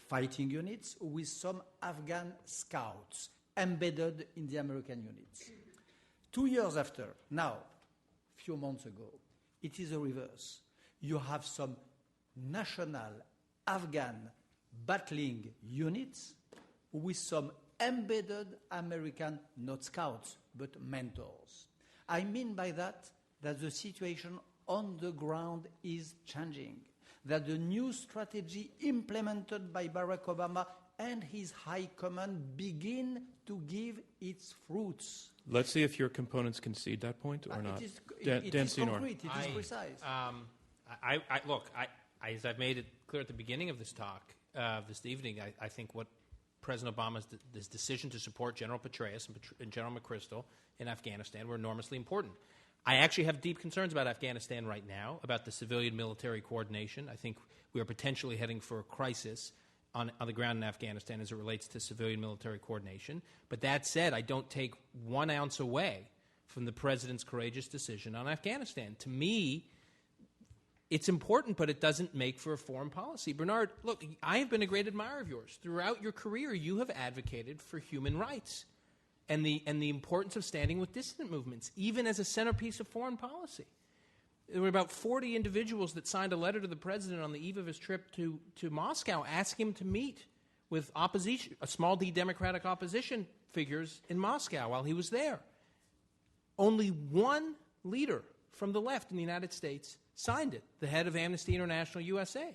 fighting units, with some Afghan scouts embedded in the American units. 2 years after, now, few months ago, it is a reverse. You have some national Afghan battling units with some embedded American, not scouts, but mentors. I mean by that the situation on the ground is changing, that the new strategy implemented by Barack Obama and his high command begin to give its fruits. Let's see if your components concede that point or not. It is concrete, it is precise. Look, as I've made it clear at the beginning of this talk, this evening, I think what President Obama's this decision to support General Petraeus and General McChrystal in Afghanistan were enormously important. I actually have deep concerns about Afghanistan right now, about the civilian-military coordination. I think we are potentially heading for a crisis on the ground in Afghanistan as it relates to civilian-military coordination. But that said, I don't take 1 ounce away from the President's courageous decision on Afghanistan. To me, it's important, but it doesn't make for a foreign policy. Bernard, look, I have been a great admirer of yours. Throughout your career, you have advocated for human rights and the importance of standing with dissident movements, even as a centerpiece of foreign policy. There were about 40 individuals that signed a letter to the President on the eve of his trip to Moscow asking him to meet with opposition, a small d democratic opposition figures in Moscow while he was there. Only one leader from the left in the United States signed it, the head of Amnesty International USA.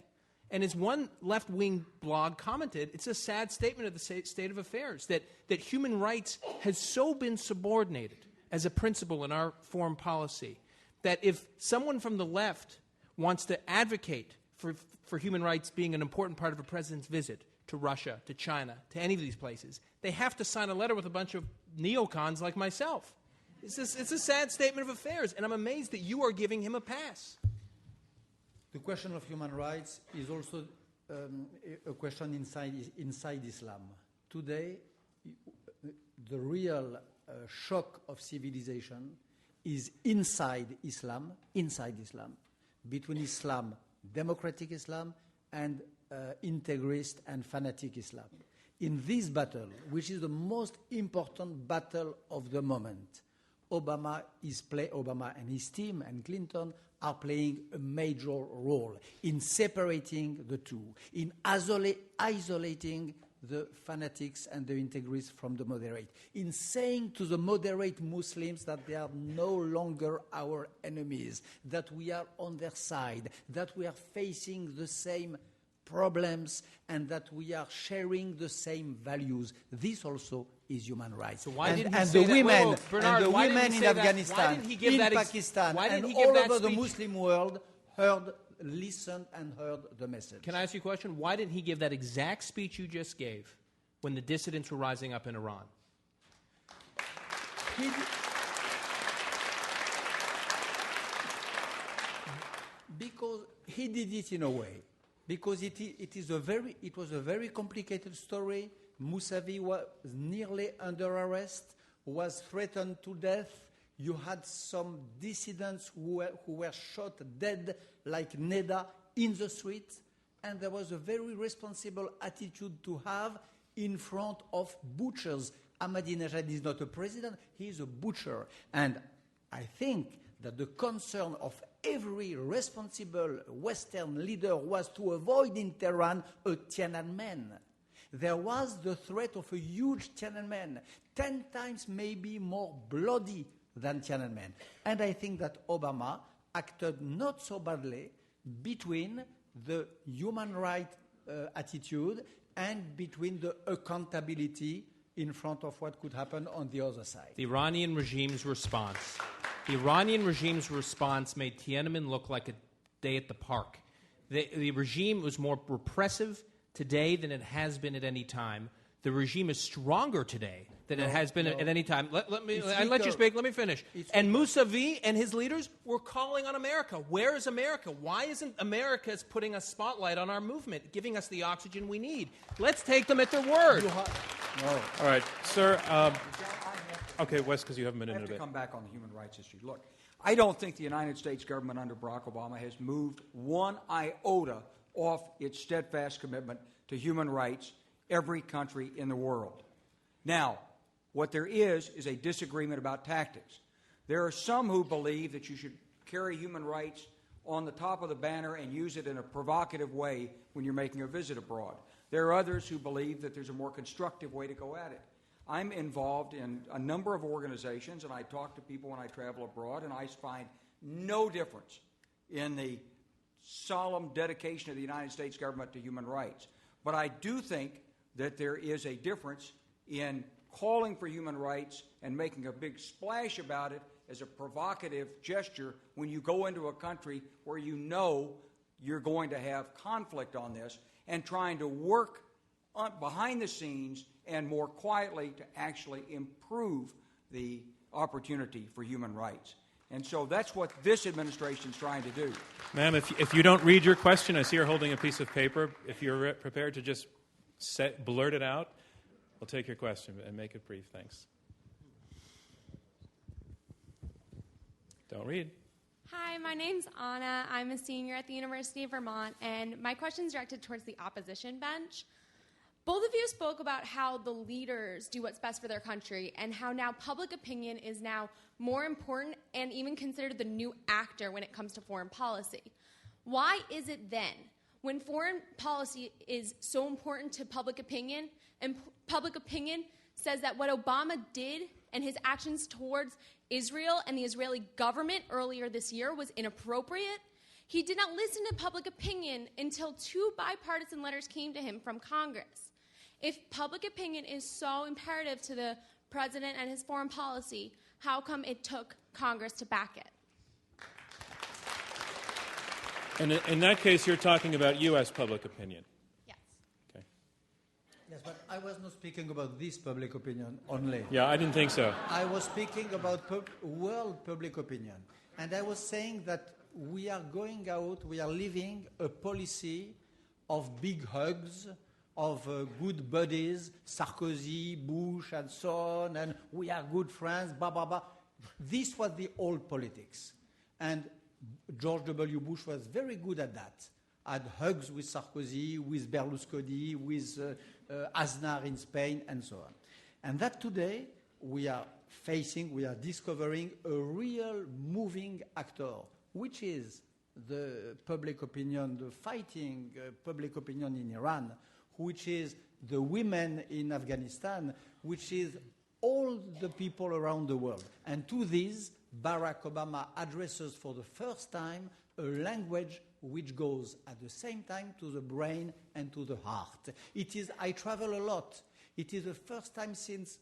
And as one left-wing blog commented, it's a sad statement of the state of affairs that human rights has so been subordinated as a principle in our foreign policy that if someone from the left wants to advocate for human rights being an important part of a president's visit to Russia, to China, to any of these places, they have to sign a letter with a bunch of neocons like myself. It's a sad statement of affairs, and I'm amazed that you are giving him a pass. The question of human rights is also a question inside Islam. Today, the real shock of civilization is inside Islam, between Islam, democratic Islam, and integrist and fanatic Islam. In this battle, which is the most important battle of the moment, Obama and his team and Clinton are playing a major role in separating the two, in isolating the fanatics and the integrists from the moderate, in saying to the moderate Muslims that they are no longer our enemies, that we are on their side, that we are facing the same problems, and that we are sharing the same values. This also is human rights. So why didn't he and say the that? women, Whoa, Bernard, and the why didn't women he in say that? Afghanistan, Why didn't he give in that Pakistan, why didn't and he give all that over the speech? Muslim world listened and heard the message. Can I ask you a question? Why didn't he give that exact speech you just gave when the dissidents were rising up in Iran? Because he did it in a way. Because it was a very complicated story. Mousavi was nearly under arrest, was threatened to death. You had some dissidents who were shot dead, like Neda, in the street. And there was a very responsible attitude to have in front of butchers. Ahmadinejad is not a president, he is a butcher. And I think that the concern of every responsible Western leader was to avoid in Tehran a Tiananmen. There was the threat of a huge Tiananmen, 10 times maybe more bloody than Tiananmen. And I think that Obama acted not so badly between the human rights attitude and between the accountability in front of what could happen on the other side. The Iranian regime's response made Tiananmen look like a day at the park. The regime was more repressive today than it has been at any time. The regime is stronger today than it has been at any time. Let you speak. Let me finish. And Mousavi and his leaders were calling on America. Where is America? Why isn't America putting a spotlight on our movement, giving us the oxygen we need? Let's take them at their word. All right, sir. Okay, Wes, because you haven't been in a bit. I have to come back on the human rights issue. Look, I don't think the United States government under Barack Obama has moved one iota off its steadfast commitment to human rights every country in the world. Now, what there is a disagreement about tactics. There are some who believe that you should carry human rights on the top of the banner and use it in a provocative way when you're making a visit abroad. There are others who believe that there's a more constructive way to go at it. I'm involved in a number of organizations, and I talk to people when I travel abroad, and I find no difference in the solemn dedication of the United States government to human rights. But I do think that there is a difference in calling for human rights and making a big splash about it as a provocative gesture when you go into a country where you know you're going to have conflict on this. and trying to work behind the scenes and more quietly to actually improve the opportunity for human rights. And so that's what this administration is trying to do. Ma'am, if you don't read your question, I see her holding a piece of paper. If you're prepared to just blurt it out, we'll take your question and make it brief. Thanks. Don't read. Hi, my name's Anna. I'm a senior at the University of Vermont, and my question is directed towards the opposition bench. Both of you spoke about how the leaders do what's best for their country and how now public opinion is now more important and even considered the new actor when it comes to foreign policy. Why is it then, when foreign policy is so important to public opinion, and public opinion says that what Obama did and his actions towards Israel and the Israeli government earlier this year was inappropriate? He did not listen to public opinion until 2 bipartisan letters came to him from Congress. If public opinion is so imperative to the president and his foreign policy, how come it took Congress to back it? And in that case, you're talking about U.S. public opinion. Yes. Okay. Yes, but I was not speaking about this public opinion only. Yeah, I didn't think so. I was speaking about world public opinion. And I was saying that we are going out, we are living a policy of big hugs, of good buddies, Sarkozy, Bush, and so on, and we are good friends, blah, blah, blah. This was the old politics. And George W. Bush was very good at that. Had hugs with Sarkozy, with Berlusconi, with Aznar in Spain, and so on. And that today we are discovering a real moving actor, which is the public opinion, the fighting public opinion in Iran, which is the women in Afghanistan, which is all the people around the world. And to this, Barack Obama addresses for the first time a language which goes at the same time to the brain and to the heart. I travel a lot. It is the first time since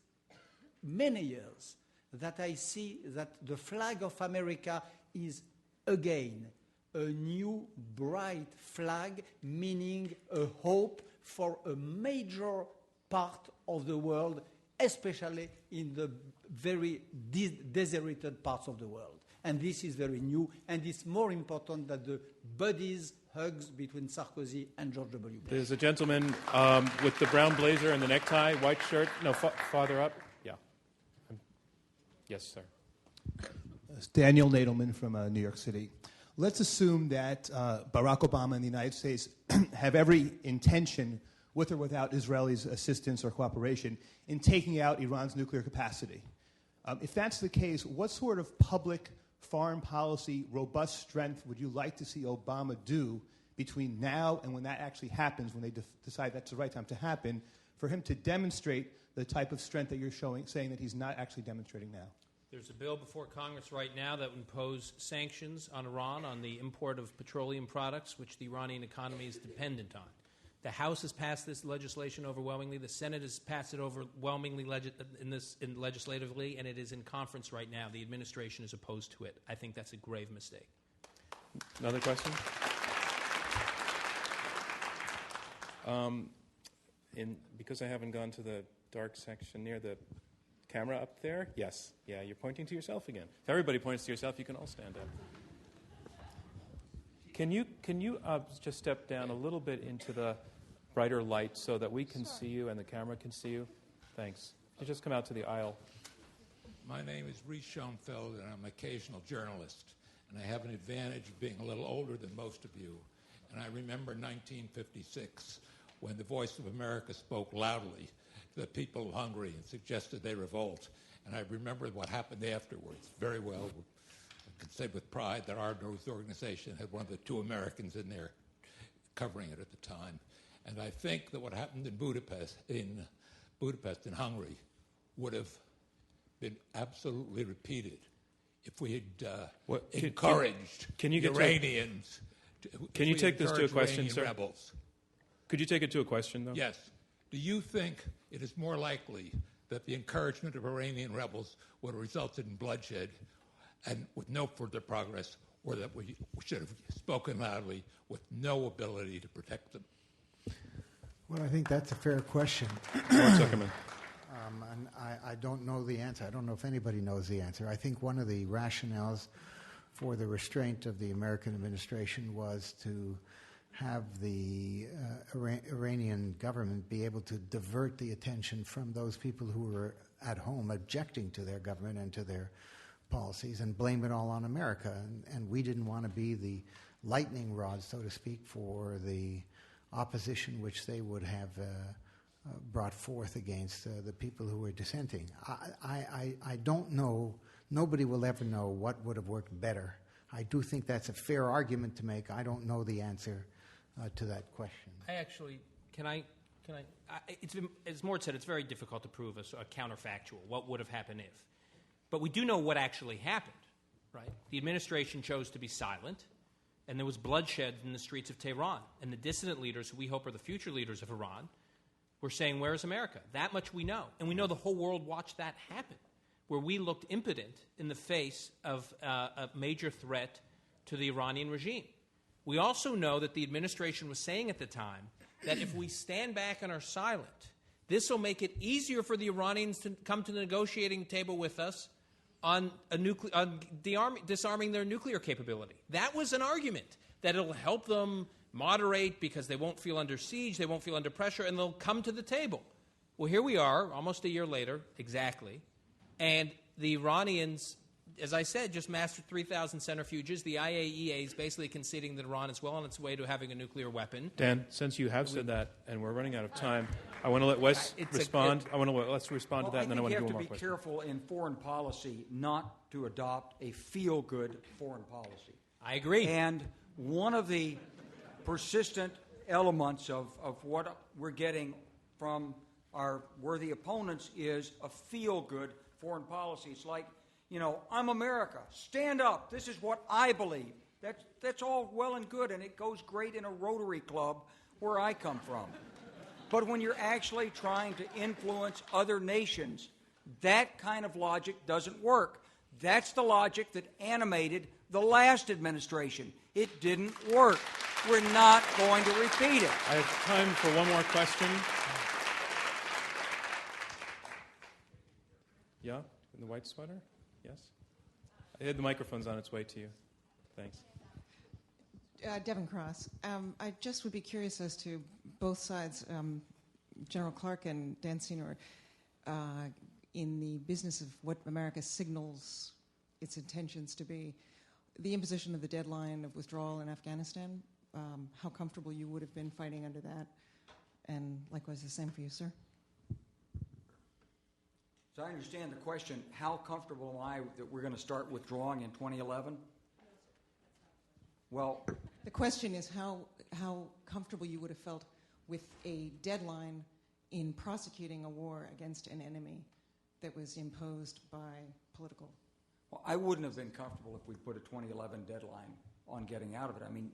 many years that I see that the flag of America is again a new bright flag, meaning a hope for a major part of the world, especially in the very deserted parts of the world. And this is very new, and it's more important than the buddies' hugs between Sarkozy and George W. Bush. There's a gentleman with the brown blazer and the necktie, white shirt. No, farther up. Yeah. Yes, sir. It's Daniel Nadelman from New York City. Let's assume that Barack Obama and the United States have every intention, with or without Israelis' assistance or cooperation, in taking out Iran's nuclear capacity. If that's the case, what sort of public foreign policy robust strength would you like to see Obama do between now and when that actually happens, when they decide that's the right time to happen, for him to demonstrate the type of strength that you're saying that he's not actually demonstrating now? There's a bill before Congress right now that would impose sanctions on Iran on the import of petroleum products, which the Iranian economy is dependent on. The House has passed this legislation overwhelmingly. The Senate has passed it overwhelmingly legislatively, and it is in conference right now. The administration is opposed to it. I think that's a grave mistake. Another question? Because I haven't gone to the dark section near the camera up there? Yes. Yeah, you're pointing to yourself again. If everybody points to yourself, you can all stand up. Can you just step down a little bit into the brighter light so that we can see you and the camera can see you? Thanks. You just come out to the aisle. My name is Reese Schoenfeld, and I'm an occasional journalist. And I have an advantage of being a little older than most of you. And I remember 1956, when the Voice of America spoke loudly to the people of Hungary and suggested they revolt. And I remember what happened afterwards very well. I can say with pride that our news organization had one of the 2 Americans in there covering it at the time. And I think that what happened in Budapest, in Hungary, would have been absolutely repeated if we had encouraged Iranians. Can you take this to a question, Iranian sir? Rebels. Could you take it to a question, though? Yes. Do you think it is more likely that the encouragement of Iranian rebels would have resulted in bloodshed and with no further progress, or that we should have spoken loudly with no ability to protect them? Well, I think that's a fair question. Zuckerman. And I don't know the answer. I don't know if anybody knows the answer. I think one of the rationales for the restraint of the American administration was to have the Iranian government be able to divert the attention from those people who were at home objecting to their government and to their policies and blame it all on America. And we didn't want to be the lightning rod, so to speak, for the opposition which they would have brought forth against the people who were dissenting. I don't know. Nobody will ever know what would have worked better. I do think that's a fair argument to make. I don't know the answer to that question. I actually, as Mort said, it's very difficult to prove a counterfactual, what would have happened if. But we do know what actually happened, right? The administration chose to be silent, and there was bloodshed in the streets of Tehran. And the dissident leaders, who we hope are the future leaders of Iran, were saying, where is America? That much we know. And we know the whole world watched that happen, where we looked impotent in the face of a major threat to the Iranian regime. We also know that the administration was saying at the time that if we stand back and are silent, this will make it easier for the Iranians to come to the negotiating table with us on disarming their nuclear capability. That was an argument, that it'll help them moderate because they won't feel under siege, they won't feel under pressure, and they'll come to the table. Well, here we are, almost a year later, exactly, and the Iranians, as I said, just mastered 3,000 centrifuges. The IAEA is basically conceding that Iran is well on its way to having a nuclear weapon. Dan, since you have said that, and we're running out of time, I want to let Wes respond. Let's respond to that, and then I want to do one more question. You have to be careful in foreign policy not to adopt a feel-good foreign policy. I agree. And one of the persistent elements of what we're getting from our worthy opponents is a feel-good foreign policy. It's like, I'm America. Stand up. This is what I believe. That's all well and good, and it goes great in a Rotary Club where I come from. But when you're actually trying to influence other nations, that kind of logic doesn't work. That's the logic that animated the last administration. It didn't work. We're not going to repeat it. I have time for one more question. Yeah, in the white sweater? Yes? The microphone's on its way to you. Thanks. Devin Cross. I just would be curious as to both sides, General Clark and Dan Senor, in the business of what America signals its intentions to be. The imposition of the deadline of withdrawal in Afghanistan, how comfortable you would have been fighting under that, and likewise the same for you, sir. So I understand the question, how comfortable am I that we're going to start withdrawing in 2011? Well, the question is how comfortable you would have felt with a deadline in prosecuting a war against an enemy that was imposed by political. Well, I wouldn't have been comfortable if we put a 2011 deadline on getting out of it. I mean,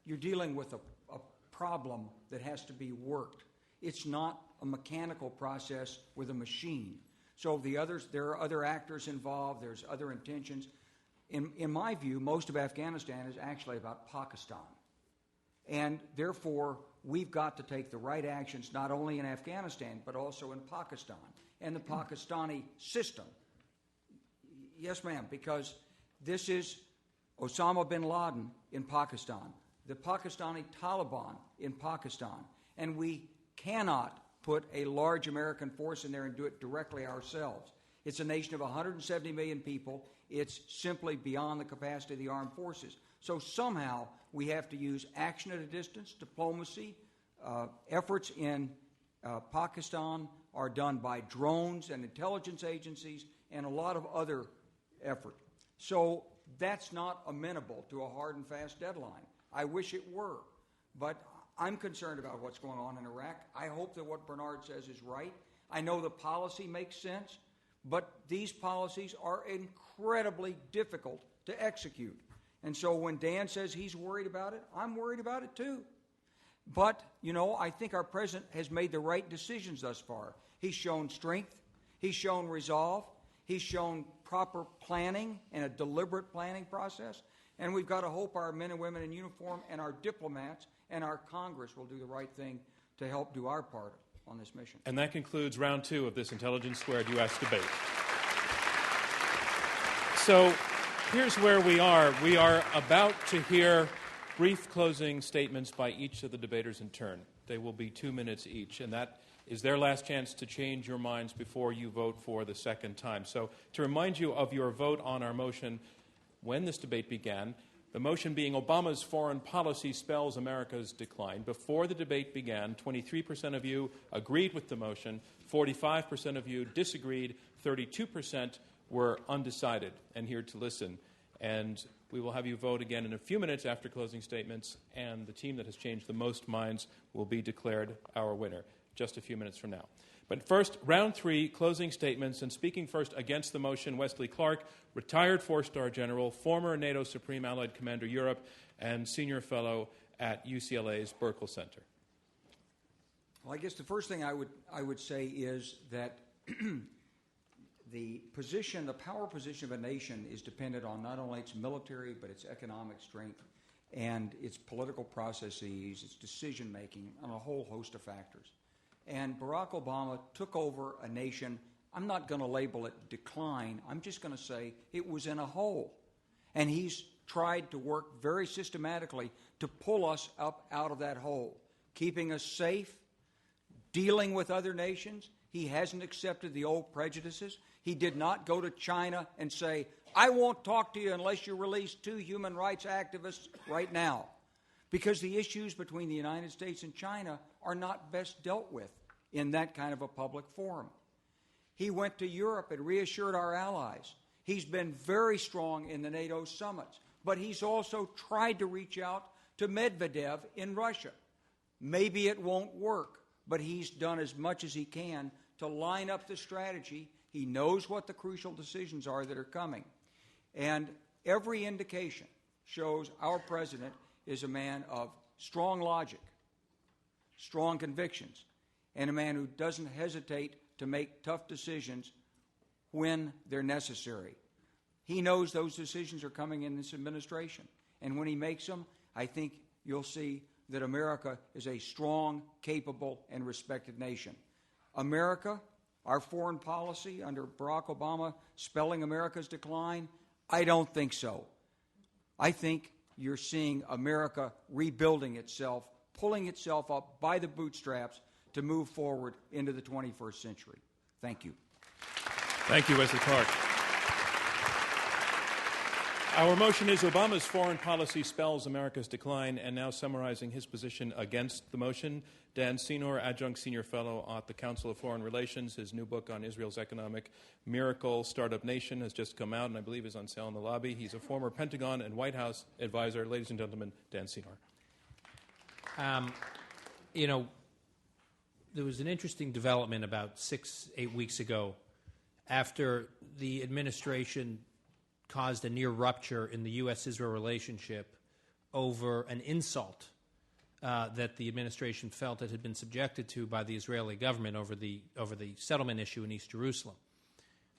you're dealing with a problem that has to be worked. It's not a mechanical process with a machine. So there are other actors involved, there's other intentions. In my view, most of Afghanistan is actually about Pakistan. And therefore, we've got to take the right actions, not only in Afghanistan, but also in Pakistan and the Pakistani system. Yes, ma'am, because this is Osama bin Laden in Pakistan, the Pakistani Taliban in Pakistan, and we cannot put a large American force in there and do it directly ourselves. It's a nation of 170 million people. It's simply beyond the capacity of the armed forces. So somehow we have to use action at a distance, diplomacy. Efforts in Pakistan are done by drones and intelligence agencies and a lot of other effort. So that's not amenable to a hard and fast deadline. I wish it were, but I'm concerned about what's going on in Iraq. I hope that what Bernard says is right. I know the policy makes sense, but these policies are incredibly difficult to execute. And so when Dan says he's worried about it, I'm worried about it too. But, I think our president has made the right decisions thus far. He's shown strength. He's shown resolve. He's shown proper planning and a deliberate planning process. And we've got to hope our men and women in uniform and our diplomats and our Congress will do the right thing to help do our part on this mission. And that concludes round 2 of this Intelligence Squared U.S. debate. So here's where we are. We are about to hear brief closing statements by each of the debaters in turn. They will be 2 minutes each, and that is their last chance to change your minds before you vote for the second time. So to remind you of your vote on our motion when this debate began, the motion being Obama's foreign policy spells America's decline. Before the debate began, 23% of you agreed with the motion, 45% of you disagreed, 32% were undecided and here to listen. And we will have you vote again in a few minutes after closing statements, and the team that has changed the most minds will be declared our winner just a few minutes from now. But first, round 3, closing statements, and speaking first against the motion, Wesley Clark, retired 4-star general, former NATO Supreme Allied Commander Europe, and senior fellow at UCLA's Berkel Center. Well, I guess the first thing I would say is that the power position of a nation is dependent on not only its military, but its economic strength and its political processes, its decision-making, on a whole host of factors. And Barack Obama took over a nation. I'm not going to label it decline. I'm just going to say it was in a hole. And he's tried to work very systematically to pull us up out of that hole, keeping us safe, dealing with other nations. He hasn't accepted the old prejudices. He did not go to China and say, I won't talk to you unless you release 2 human rights activists right now. Because the issues between the United States and China are not best dealt with in that kind of a public forum. He went to Europe and reassured our allies. He's been very strong in the NATO summits, but he's also tried to reach out to Medvedev in Russia. Maybe it won't work, but he's done as much as he can to line up the strategy. He knows what the crucial decisions are that are coming. And every indication shows our president is a man of strong logic, strong convictions, and a man who doesn't hesitate to make tough decisions when they're necessary. He knows those decisions are coming in this administration. And when he makes them, I think you'll see that America is a strong, capable, and respected nation. America, our foreign policy under Barack Obama, spelling America's decline? I don't think so. I think you're seeing America rebuilding itself, pulling itself up by the bootstraps to move forward into the 21st century. Thank you. Thank you, Wesley Clark. Our motion is Obama's foreign policy spells America's decline, and now summarizing his position against the motion, Dan Senor, Adjunct Senior Fellow at the Council of Foreign Relations. His new book on Israel's economic miracle, Startup Nation, has just come out and I believe is on sale in the lobby. He's a former Pentagon and White House advisor. Ladies and gentlemen, Dan Senor. There was an interesting development about 6-8 weeks ago after the administration caused a near rupture in the U.S.-Israel relationship over an insult that the administration felt it had been subjected to by the Israeli government over the settlement issue in East Jerusalem.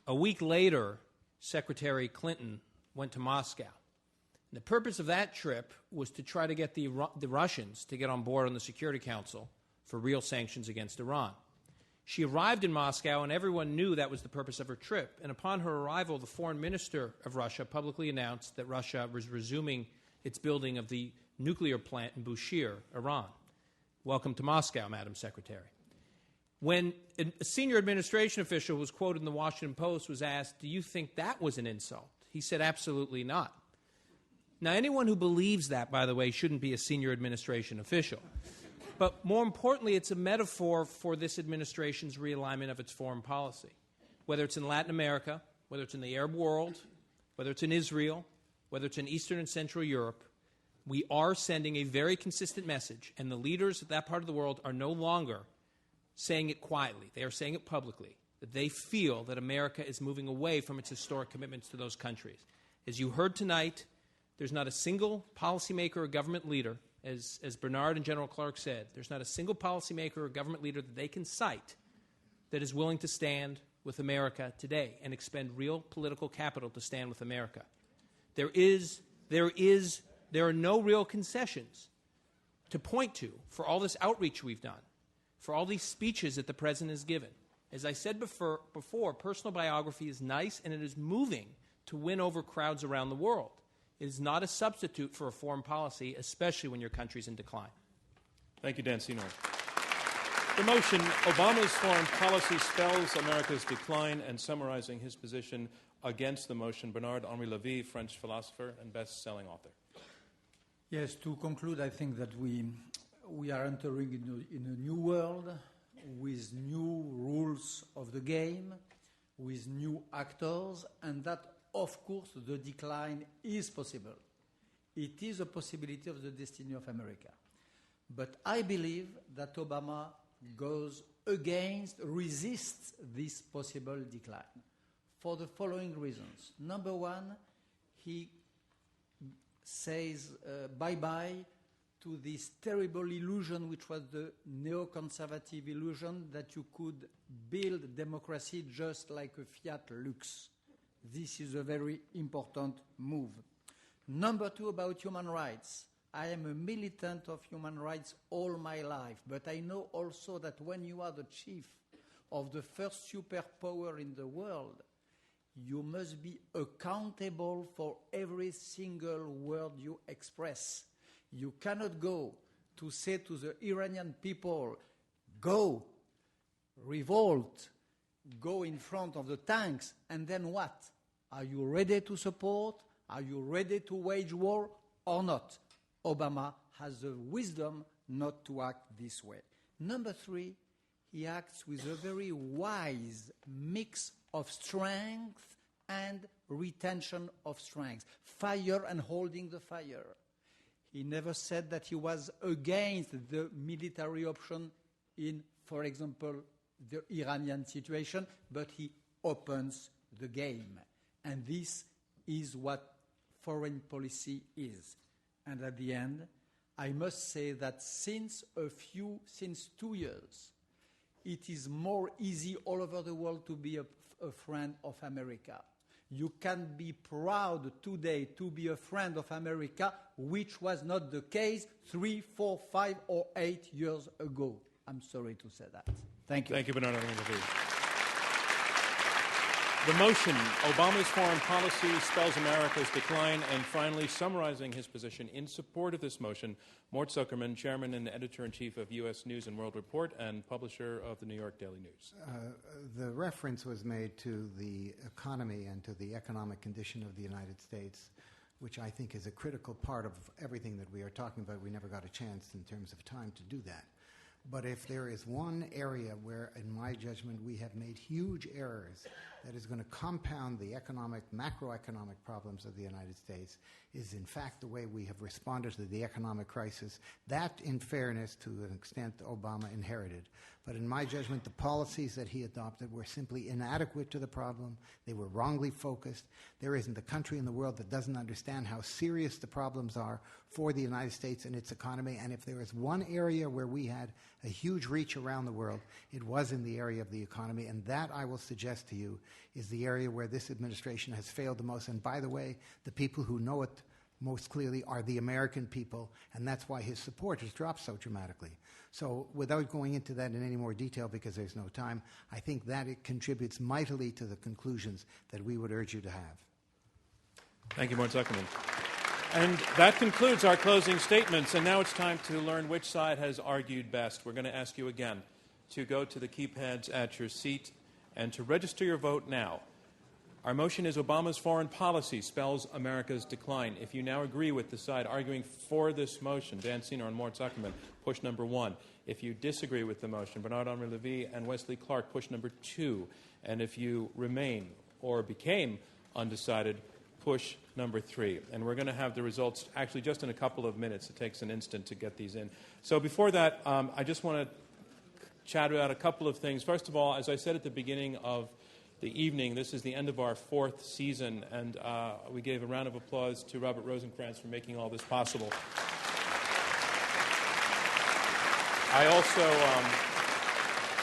A week later, Secretary Clinton went to Moscow. And the purpose of that trip was to try to get the Russians to get on board on the Security Council for real sanctions against Iran. She arrived in Moscow, and everyone knew that was the purpose of her trip. And upon her arrival, the foreign minister of Russia publicly announced that Russia was resuming its building of the nuclear plant in Bushehr, Iran. Welcome to Moscow, Madam Secretary. When a senior administration official who was quoted in the Washington Post was asked, do you think that was an insult? He said, absolutely not. Now, anyone who believes that, by the way, shouldn't be a senior administration official. But more importantly, it's a metaphor for this administration's realignment of its foreign policy. Whether it's in Latin America, whether it's in the Arab world, whether it's in Israel, whether it's in Eastern and Central Europe, we are sending a very consistent message, and the leaders of that part of the world are no longer saying it quietly. They are saying it publicly, that they feel that America is moving away from its historic commitments to those countries. As you heard tonight, there's not a single policymaker or government leader, as Bernard and General Clark said, there's not a single policymaker or government leader that they can cite that is willing to stand with America today and expend real political capital to stand with America. There are no real concessions to point to for all this outreach we've done. for all these speeches that the president has given. As I said before, personal biography is nice and it is moving to win over crowds around the world. It is not a substitute for a foreign policy, especially when your country's in decline. Thank you, Dan Senor. The motion, Obama's foreign policy spells America's decline, and summarizing his position against the motion, Bernard-Henri Lévy, French philosopher and best-selling author. Yes, to conclude, I think that we are entering in a new world with new rules of the game, with new actors, and that, of course, the decline is possible. It is a possibility of the destiny of America. But I believe that Obama resists this possible decline for the following reasons. Number one, he says bye-bye to this terrible illusion, which was the neoconservative illusion that you could build democracy just like a Fiat Lux. This is a very important move. Number two, about human rights. I am a militant of human rights all my life, but I know also that when you are the chief of the first superpower in the world, you must be accountable for every single word you express. You cannot go to say to the Iranian people, go, revolt, go in front of the tanks, and then what? Are you ready to support? Are you ready to wage war or not? Obama has the wisdom not to act this way. Number three, he acts with a very wise mix of strength and retention of strength, fire and holding the fire. He never said that he was against the military option in, for example, the Iranian situation, but he opens the game. And this is what foreign policy is. And at the end, I must say that since 2 years, it is more easy all over the world to be a friend of America. You can be proud today to be a friend of America, which was not the case 3, 4, 5, or 8 years ago. I'm sorry to say that. Thank you. Thank you, Bernard-Henri Lévy. The motion, Obama's foreign policy spells America's decline, and finally, summarizing his position in support of this motion, Mort Zuckerman, chairman and editor-in-chief of U.S. News and World Report and publisher of the New York Daily News. The reference was made to the economy and to the economic condition of the United States, which I think is a critical part of everything that we are talking about. We never got a chance in terms of time to do that. But if there is one area where, in my judgment, we have made huge errors that is going to compound the macroeconomic problems of the United States, is in fact the way we have responded to the economic crisis. That, in fairness, to an extent, Obama inherited. But in my judgment, the policies that he adopted were simply inadequate to the problem. They were wrongly focused. There isn't a country in the world that doesn't understand how serious the problems are for the United States and its economy. And if there is one area where we had a huge reach around the world, it was in the area of the economy. And that, I will suggest to you, is the area where this administration has failed the most. And by the way, the people who know it most clearly are the American people, and that's why his support has dropped so dramatically. So without going into that in any more detail, because there's no time, I think that it contributes mightily to the conclusions that we would urge you to have. Thank you, Mort Zuckerman. And that concludes our closing statements, and now it's time to learn which side has argued best. We're going to ask you again to go to the keypads at your seat and to register your vote now. Our motion is Obama's foreign policy spells America's decline. If you now agree with the side arguing for this motion, Dan Senor and Mort Zuckerman, push number 1. If you disagree with the motion, Bernard-Henri Lévy and Wesley Clark, push number 2. And if you remain or became undecided, push number 3. And we're going to have the results actually just in a couple of minutes. It takes an instant to get these in. So before that, I just want to chat about a couple of things. First of all, as I said at the beginning of the evening, this is the end of our 4th season, and we gave a round of applause to Robert Rosencrantz for making all this possible. I also,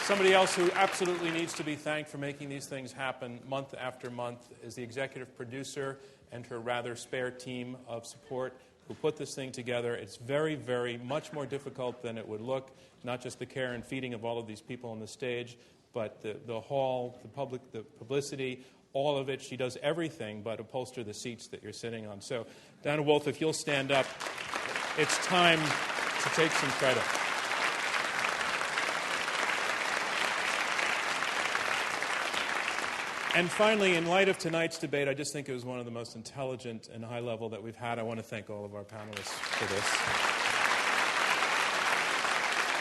somebody else who absolutely needs to be thanked for making these things happen month after month is the executive producer and her rather spare team of support, who put this thing together. It's very, very much more difficult than it would look, not just the care and feeding of all of these people on the stage, but the hall, the publicity, all of it. She does everything but upholster the seats that you're sitting on. So, Diana Wolf, if you'll stand up, it's time to take some credit. And finally, in light of tonight's debate, I just think it was one of the most intelligent and high level that we've had. I want to thank all of our panelists for this.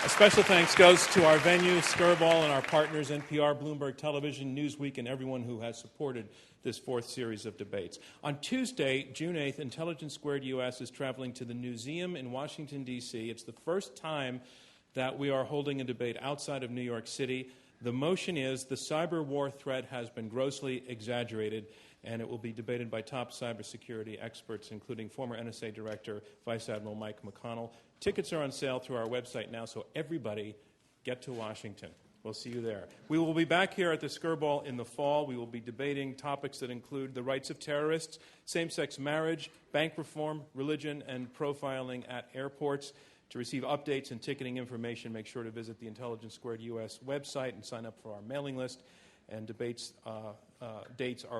A special thanks goes to our venue, Skirball, and our partners, NPR, Bloomberg Television, Newsweek, and everyone who has supported this fourth series of debates. On Tuesday, June 8th, Intelligence Squared U.S. is traveling to the Newseum in Washington, D.C. It's the first time that we are holding a debate outside of New York City. The motion is the cyber war threat has been grossly exaggerated, and it will be debated by top cybersecurity experts, including former NSA Director Vice Admiral Mike McConnell. Tickets are on sale through our website now, so everybody get to Washington. We'll see you there. We will be back here at the Skirball in the fall. We will be debating topics that include the rights of terrorists, same-sex marriage, bank reform, religion, and profiling at airports. To receive updates and ticketing information, make sure to visit the Intelligence Squared U.S. website and sign up for our mailing list. And dates are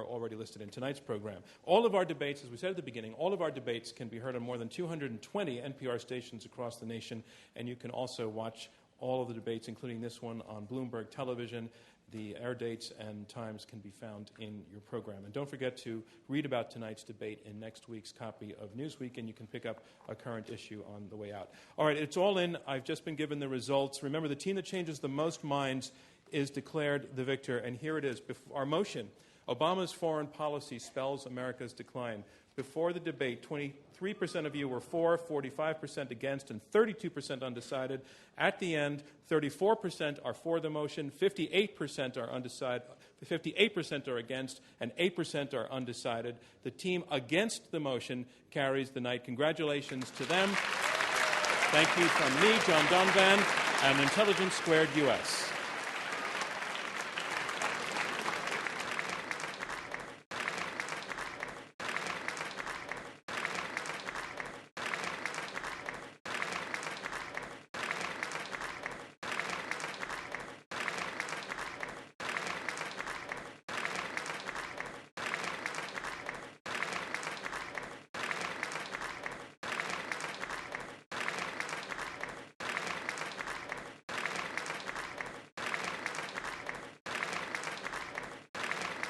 already listed in tonight's program. All of our debates, as we said at the beginning, all of our debates can be heard on more than 220 NPR stations across the nation, and you can also watch all of the debates, including this one, on Bloomberg Television. The air dates and times can be found in your program. And don't forget to read about tonight's debate in next week's copy of Newsweek, and you can pick up a current issue on the way out. All right, it's all in. I've just been given the results. Remember, the team that changes the most minds is declared the victor, and here it is. Our motion, Obama's foreign policy spells America's decline. Before the debate, 23% of you were for, 45% against, and 32% undecided. At the end, 34% are for the motion, 58% are undecided, 58% are against, and 8% are undecided. The team against the motion carries the night. Congratulations to them. Thank you from me, John Donvan, and Intelligence Squared U.S.